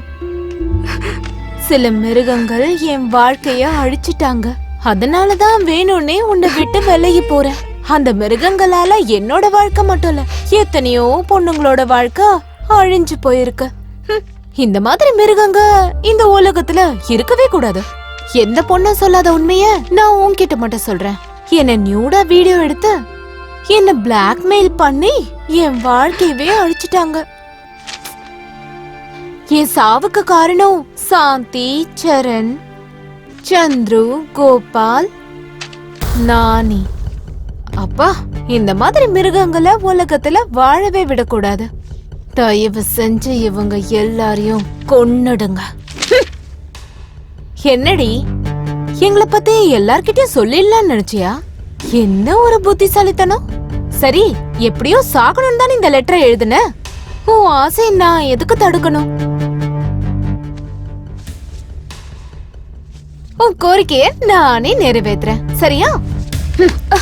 சில மிருகங்கள் என் வாழ்க்கைய அழிச்சிட்டாங்க, அதனாலதான் வேணும்னே உன்னை விட்டு விலகி போறேன். அந்த மிருகங்களால என்னோட வாழ்க்கை மட்டும் இல்ல, எத்தனையோ பொண்ணுங்களோட வாழ்க்கை அழிஞ்சு போயிருக்கு. இந்த மாதிரி மிருகங்க இந்த உலகத்துல இருக்கவே கூடாது. எந்த பொண்ணும் சொல்லாத உண்மைய நான் உன்கிட்ட மட்டும் சொல்றேன். என்ன நியூடா வீடியோ எடுத்து என்ன பிளாக்மெயில் பண்ணி என் வாழ்க்கையவே அழிச்சிட்டாங்க. என் சாவுக்கு காரணம் சாந்தி, சரண், சந்துரு, கோபால், நானி. அப்பா, இந்த மாதிரி மிருகங்களை உலகத்துல வாழவே விடக்கூடாது. தயவு செஞ்சு இவங்க எல்லாரையும் கொன்னுடுங்க. என்னடி, எங்களை பத்தி எல்லார்கிட்டயும் சொல்லிடலாம்னு நினைச்சியா? என்ன ஒரு புத்திசாலித்தனம். சரி, எப்படியோ சாகணும் தானே இந்த லெட்டரை எழுதுன. உன் ஆசை நான் எதுக்கு தடுக்கணும்? உன் கோரிக்கைய நானே நிறைவேற்றுறேன், சரியா?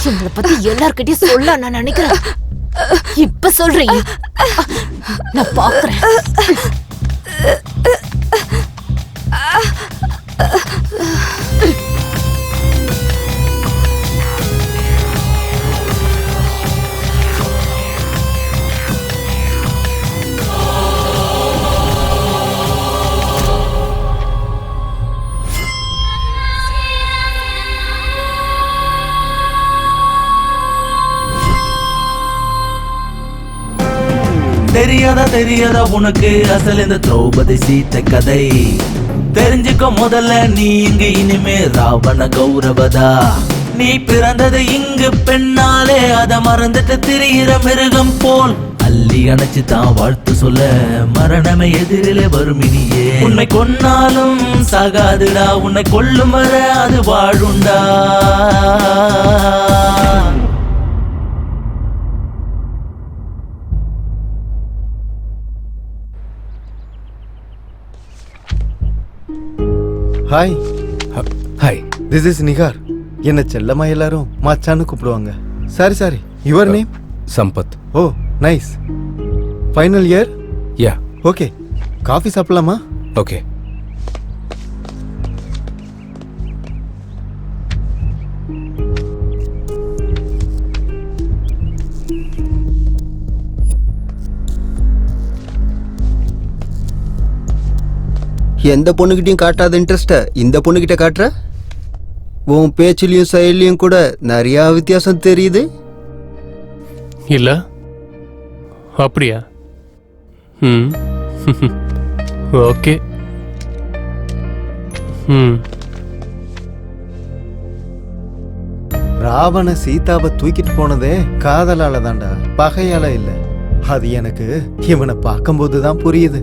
எங்களை பத்தி எல்லார்கிட்டயும் சொல்ல நான் நினைக்கிறேன். இப்ப சொல்றீங்க, நான் பாக்குறேன். தெரியாதா உனக்கு அசல் இந்த திரௌபதி சீத்தை கதை. தெரிஞ்சுக்க முதல்ல நீ இங்கு இனிமே ராவண கௌரவதா. நீ பிறந்தது இங்கு பெண்ணாலே, அத மறந்துட்டு திரியிற மிருகம் போல் அள்ளி அணைச்சு தான் வாழ்த்து சொல்ல மரணமே எதிரிலே வரும் இனியே. உன்னை கொன்னாலும் சாகாதுடா, உன்னை கொல்லும் வர அது வாழுண்டா. Hi hi, this is Nigar. என்ன செல்லமா எல்லாரும் மச்சான்னு கூப்பிடுவாங்க. Sorry, your name? Sampath. Oh nice. Final year? Yeah. Okay, coffee சாப்பிடலாமா? ஓகே. எந்த பொண்ணுகிட்டயும் காட்டாத இன்ட்ரெஸ்ட இந்த பொண்ணுகிட்ட காட்டுற. உன் பேச்சிலையும் செயலையும் கூட நிறைய வித்தியாசம் தெரியுது. இல்ல அப்படியா? ஓகே. ராவண சீதாவை தூக்கிட்டு போனதே காதலால தான்டா, பகையால இல்ல. அது எனக்கு இவனை பார்க்கும்போது தான் புரியுது.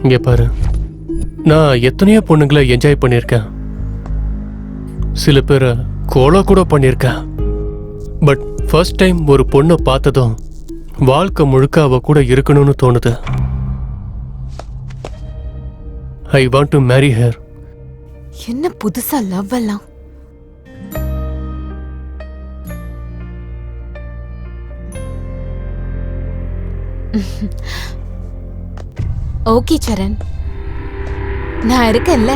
இங்க பாரு, நான் எத்தனையோ பொண்ணுங்களை என்ஜாய் பண்ணியிருக்கேன், சில பேரை கோலா கூட பண்ணியிருக்கேன். பட் ஃபர்ஸ்ட் டைம் ஒரு பொண்ணை பார்த்ததும் வாழ்க்கை முழுக்க அவ கூட இருக்கணும்னு தோணுது. ஐ வாண்ட் டு மேரி ஹர். என்ன புதுசா லவ் எல்லாம்? ஓகே சரண், நான் இருக்கேன்ல.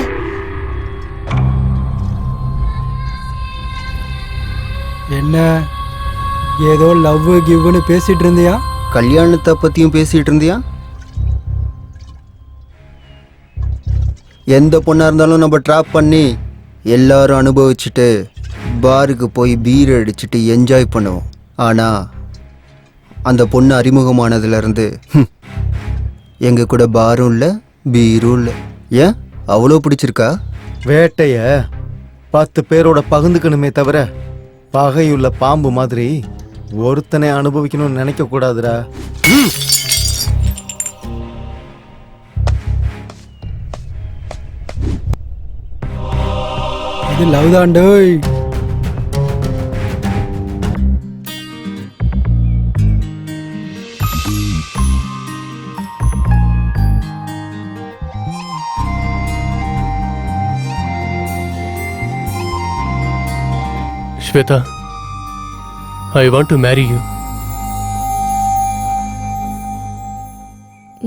என்ன ஏதோ லவ் கிவ்னு பேசிட்டு இருந்தியா? கல்யாணத்தை பத்தியும் பேசிட்டு இருந்தியா? எந்த பொண்ணா இருந்தாலும் நம்ம ட்ராப் பண்ணி எல்லாரும் அனுபவிச்சுட்டு பாருக்கு போய் பீர் அடிச்சுட்டு என்ஜாய் பண்ணுவோம். ஆனா அந்த பொண்ணு அறிமுகமானதுலேருந்து எங்க கூட பாரும் இல்லை பீரும் இல்லை. ஏன் அவ்வளோ பிடிச்சிருக்கா? வேட்டைய 10 பேரோட பகிர்ந்துக்கணுமே தவிர பகையுள்ள பாம்பு மாதிரி ஒருத்தனை அனுபவிக்கணும்னு நினைக்க கூடாதுடா. இது லவ் தாண்டோய். Swetha, I want to marry you.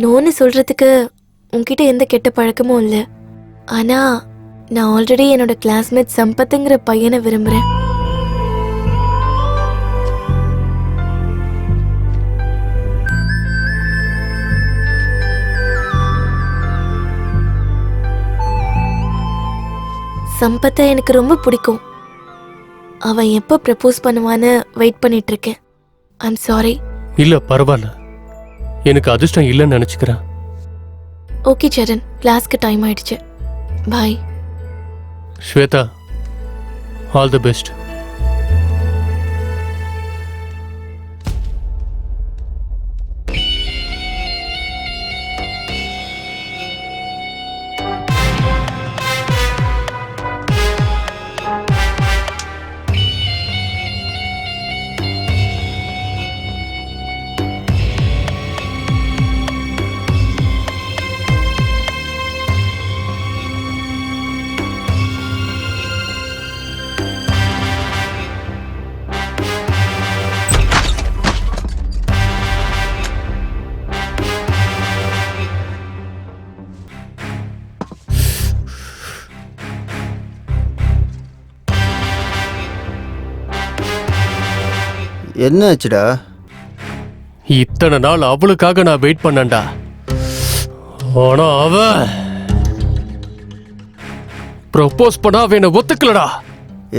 நோன்னு சொல்றதுக்கு உன்கிட்ட எந்த கெட்ட பழக்கமும் இல்லை. ஆனா நான் ஆல்ரெடி என்னோட கிளாஸ்மேட் சம்பத்துங்கிற பையனை விரும்புறேன். சம்பத்தை எனக்கு ரொம்ப பிடிக்கும். அவன் எப்போ ப்ரப்போஸ் பண்ணுவான்னு வெயிட் பண்ணிட்டு இருக்கேன். I'm sorry. இல்ல பரவாயில்ல, எனக்கு அதிர்ஷ்டம் இல்லைன்னு நினைச்சுக்கிறேன். ஓகே சரண், கிளாஸ்க்கு டைம் ஆயிடுச்சு. Bye. Swetha, all the best. என்ன ஆச்சுடா? இத்தனை நாள் அவளுக்காக நான் வெயிட் பண்ணேன்டா. ஆனா அவ ப்ரப்போஸ் பண்ணா அவ என்ன ஒத்துக்கலடா.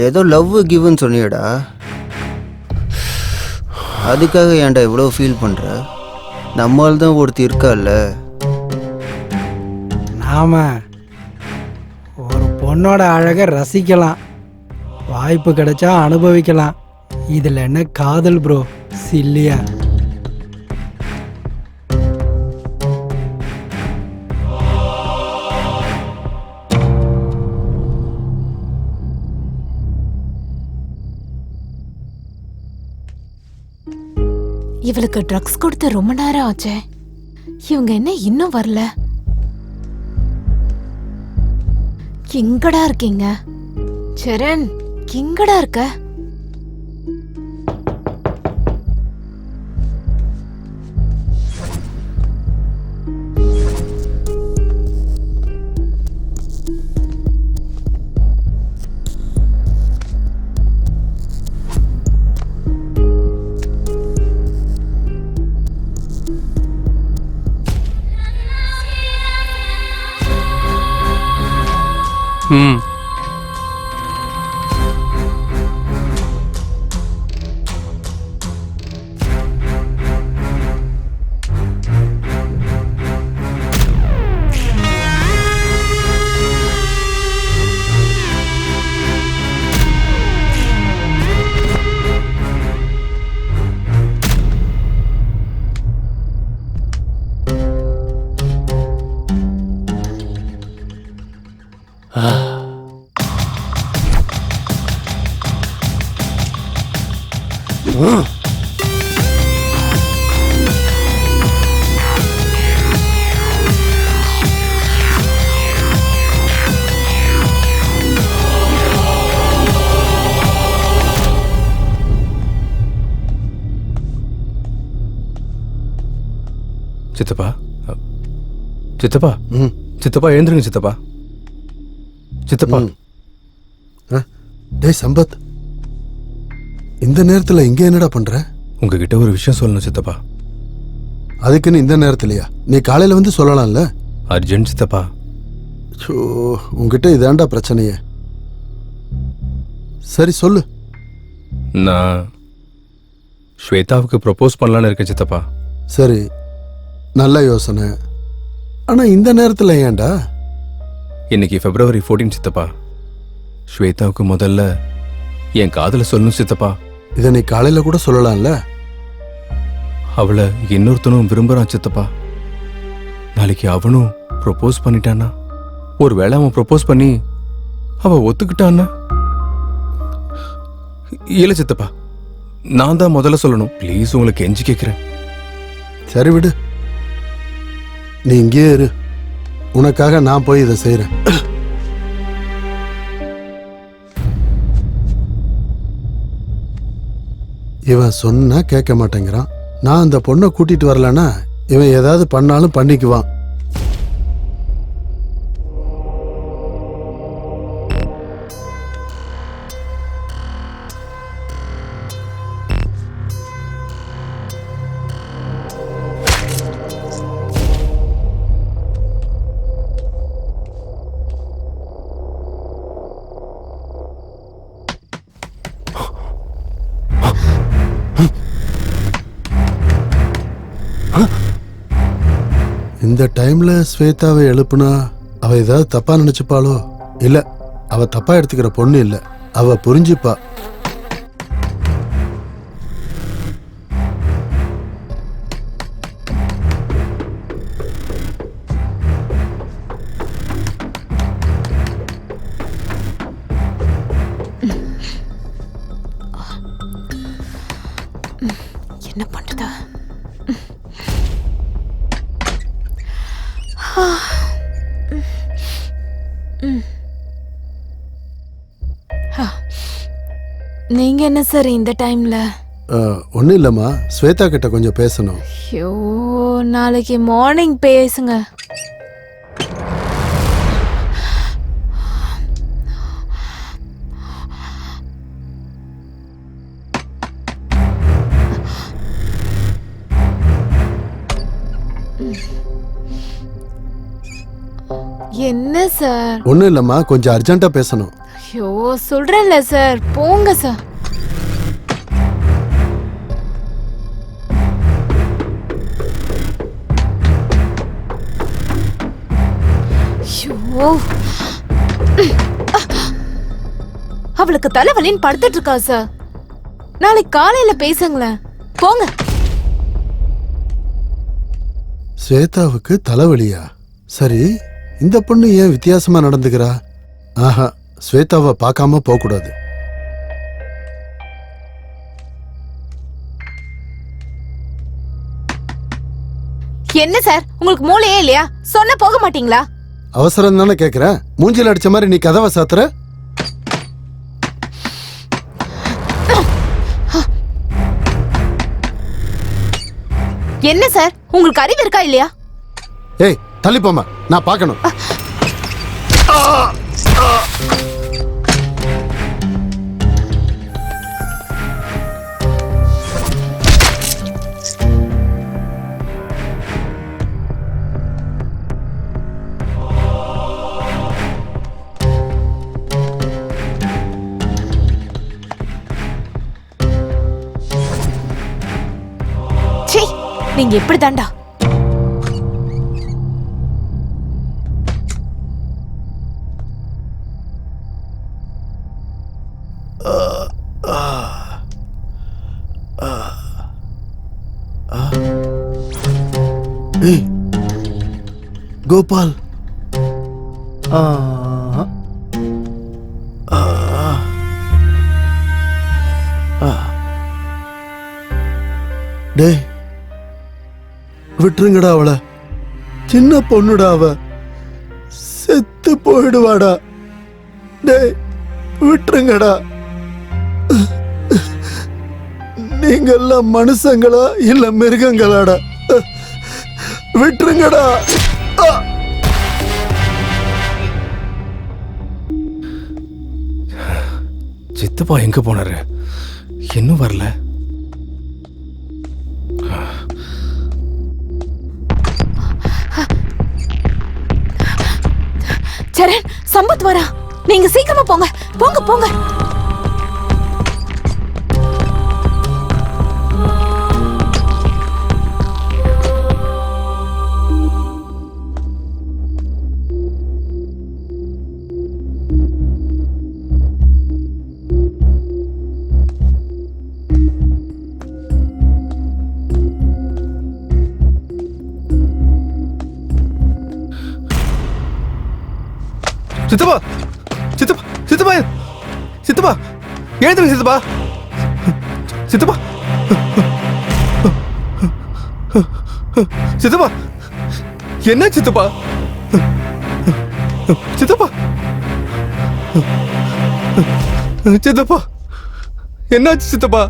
ஏதோ லவ் கிவ்னு சொன்னியடா, அதுக்காக ஏன்டா இவ்வளோ ஃபீல் பண்ற? நம்மால் தான் ஒருத்தி இருக்கால்ல. நாம ஒரு பொண்ணோட அழகை ரசிக்கலாம், வாய்ப்பு கிடைச்சா அனுபவிக்கலாம். இதில் என்ன காதல் ப்ரோ, சில்லியா? இவளுக்கு ட்ரக்ஸ் கொடுத்து ரொம்ப நேரம் ஆச்சே, இவங்க என்ன இன்னும் வரல? எங்கடா இருக்கீங்க? சரண், எங்கடா இருக்க? ம், சித்தப்பா, சித்தப்பா, சித்தப்பா எழுந்துருங்க சித்தப்பா. சித்தப்பா. டேய் சம்பத், இந்த நேரத்துல இங்க என்னடா பண்ற? உங்ககிட்ட ஒரு விஷயம் சொல்லணும் சித்தப்பா. அதுக்குன்னு இந்த நேரத்துலயா? நீ காலையில வந்து சொல்லலாம்ல. அர்ஜென்ட் சித்தப்பா. உங்ககிட்ட இதாண்டா பிரச்சனையே. சரி சொல்லு. நான் ஸ்வேதாவுக்கு ப்ரப்போஸ் பண்ணலான்னு இருக்கேன் சித்தப்பா. சரி, நல்ல யோசனை. ஆனா இந்த நேரத்துல ஏன்டா? இன்னைக்கு February 14 சித்தப்பா. ஸ்வேதாவுக்கு முதல்ல என் காதல சொல்லணும் சித்தப்பா. இதை நீ காலையில கூட சொல்லலாம்ல. அவளை இன்னொருத்தனும் விரும்புறான் சித்தப்பா. நாளைக்கு அவனும் ப்ரொபோஸ் பண்ணிட்டான்னா, ஒருவேளை அவன் ப்ரொபோஸ் பண்ணி அவ ஒத்துக்கிட்டான்னா? இல்ல சித்தப்பா, நான் தான் முதல்ல சொல்லணும். ப்ளீஸ், உங்களுக்கு கெஞ்சி கேட்கிறேன். சரி விடு, நீ இங்கேயே இரு. உனக்காக நான் போய் இதை செய்யறேன். இவன் சொன்னா கேட்க மாட்டேங்கிறான். நான் அந்த பொண்ணை கூட்டிட்டு வரலன்னா இவன் ஏதாவது பண்ணாலும் பண்ணிக்குவான். இந்த டைம்ல ஸ்வேதாவை எழுப்புனா அவ ஏதாவது தப்பா நினைச்சுப்பாளோ? இல்ல, அவ தப்பா எடுத்துக்கிற பொண்ணு இல்ல, அவ புரிஞ்சுப்பா. என்ன பண்றது? நீங்க என்ன சார் இந்த டைம்ல? ஒன்னும் இல்லம்மா, ஸ்வேதா கிட்ட கொஞ்சம் பேசணும். ஐயோ, நாளைக்கு மார்னிங் பேசுங்க. என்ன சார்? ஒன்னும் இல்லம்மா, கொஞ்சம் அர்ஜென்ட்டா பேசணும். ஐயோ, சொல்றேன்ல சார், போங்க சார். ஐயோ, அவளுக்கு தலைவலின்னு படுத்துட்டு இருக்கா சார். நாளைக்கு காலையில பேசுங்களேன், போங்க. ஸ்வேதாவுக்கு தலைவலியா? சரி, இந்த பொண்ணு ஏன் வித்தியாசமா நடந்துக்கிறா? ஆஹா, ஸ்வேதாவை பார்க்காம போக கூடாது. என்ன சார், உங்களுக்கு மூளையே இல்லையா? சொன்ன போக மாட்டீங்களா? அவசரம் தானே கேக்குறேன். மூஞ்சில அடிச்ச மாதிரி நீ கதவை சாத்துற. என்ன சார், உங்களுக்கு அறிவு இருக்கா இல்லையா? ஏய், தள்ளி போமா, நான் பார்க்கணும். நீங்க எப்படி தாண்டா? ஏய் கோபால், டேய் விட்டுருங்கடா அவளை. சின்ன பொண்ணுடா, அவ செத்து போயிடுவாடா. டேய் விட்டுருங்கடா. நீங்க எல்லாம் மனுஷங்களா இல்ல மிருகங்களாடா? விட்டுருங்கடா. சித்தப்பா எங்க போனாரு? இன்னும் வரல. சரண், சம்பத் வரா. நீங்க சீக்கிரமா போங்க, போங்க போங்க. சித்தப்பா சித்தப்பா சித்தப்பா சித்தப்பா எழுந்துருங்க சித்தப்பா சித்தப்பா சித்தப்பா என்ன சித்தப்பா சித்தப்பா சித்தப்பா என்னாச்சு சித்தப்பா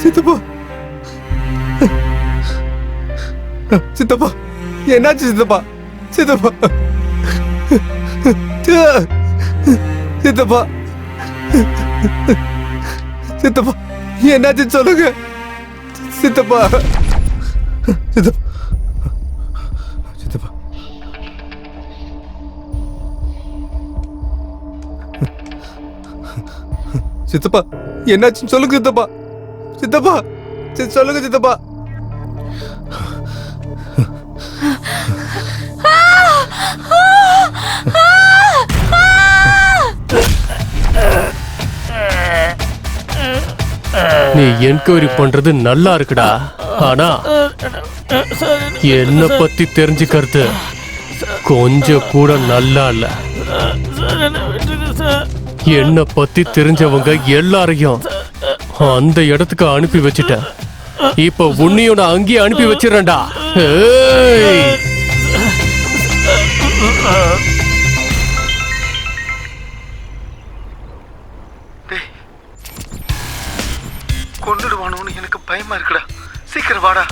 சித்தப்பா சித்தப்பா என்னாச்சு சித்தப்பா சித்தப்பா சித்தப்பா சித்தப்பா என்னாச்சு சொல்லுங்க சித்தப்பா சித்தப்பா சித்தப்பா சித்தப்பா என்னாச்சுன்னு சொல்லுங்க சித்தப்பா சித்தப்பா சொல்லுங்க சித்தப்பா நீ என்கொயரி பண்றது நல்லா இருக்குடா, ஆனா என்ன பத்தி தெரிஞ்சுக்கிறது கொஞ்சம் கூட நல்லா இல்ல. என்ன பத்தி தெரிஞ்சவங்க எல்லாரையும் அந்த இடத்துக்கு அனுப்பி வச்சுட்டேன். இப்ப உன்னையோட அங்கேயே அனுப்பி வச்சிடறேன்டா. கொண்டுடுவானோன்னு எனக்கு பயமா இருக்குடா. சீக்கிரம் வாடா.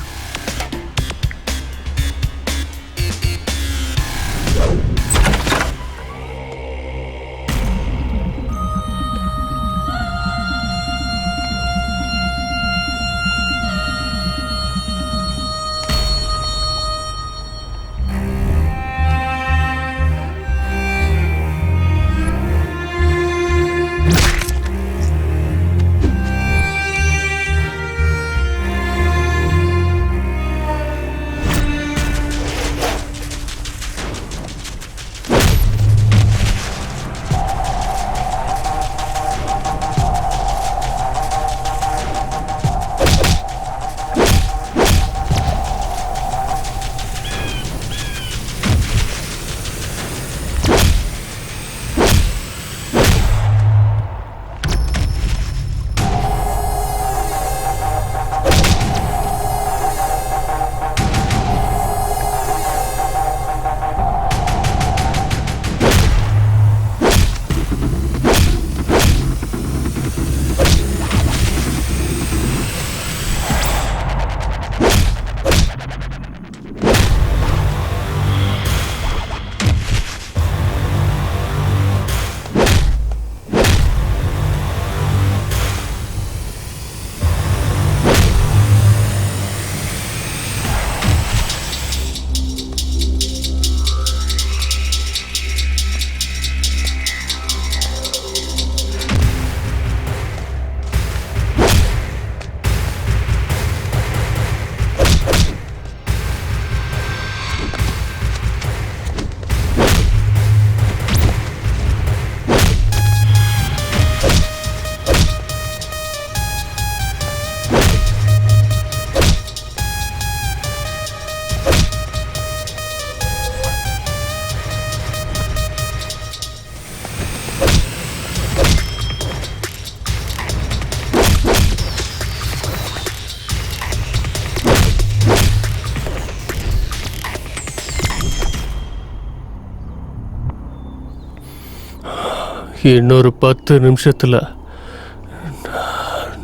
இன்னொரு 10 நிமிஷத்துல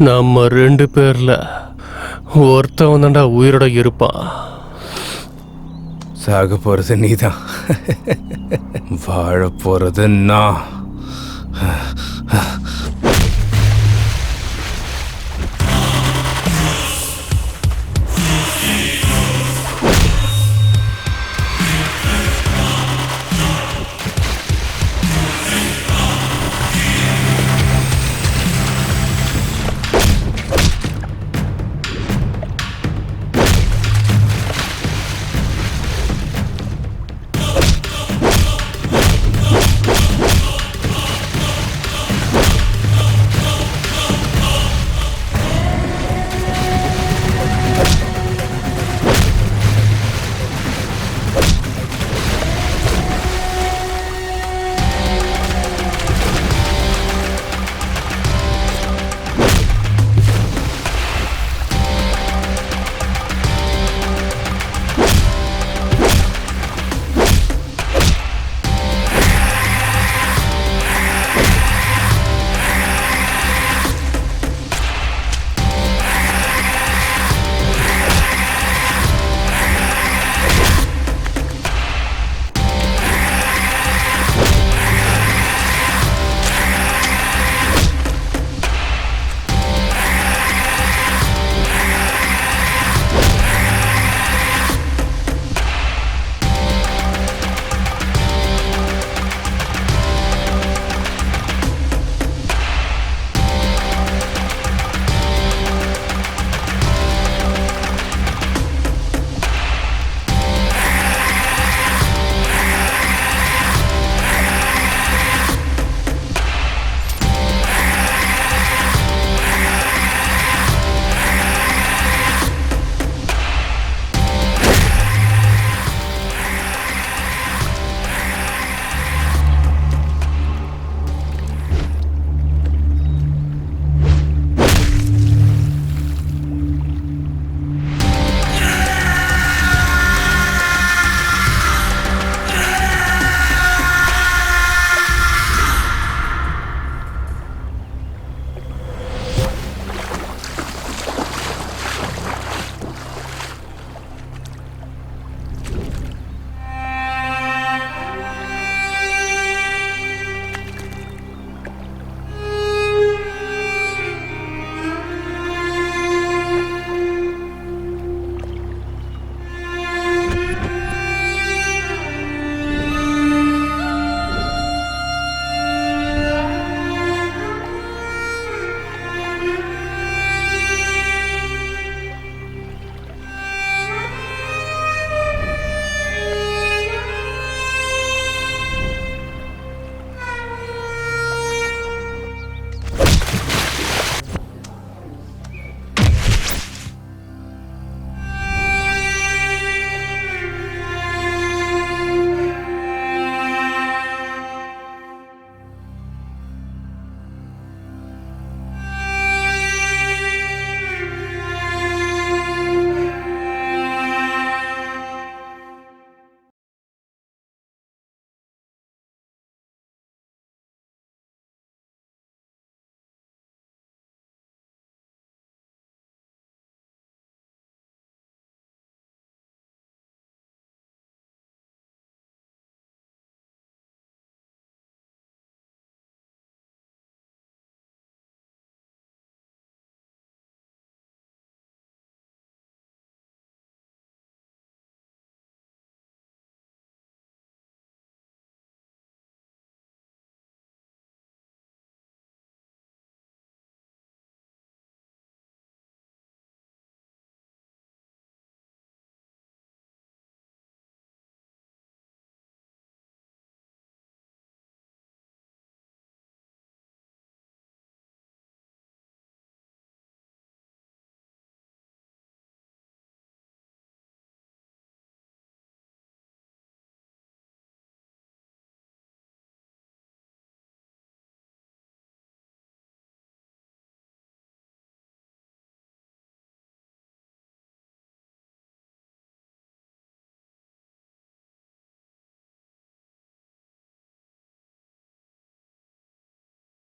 நம்ம 2 பேர்ல ஒருத்தவன் தான்டா உயிரோட இருப்பான். சாக போறது நீதான், வாழ போறது நான்.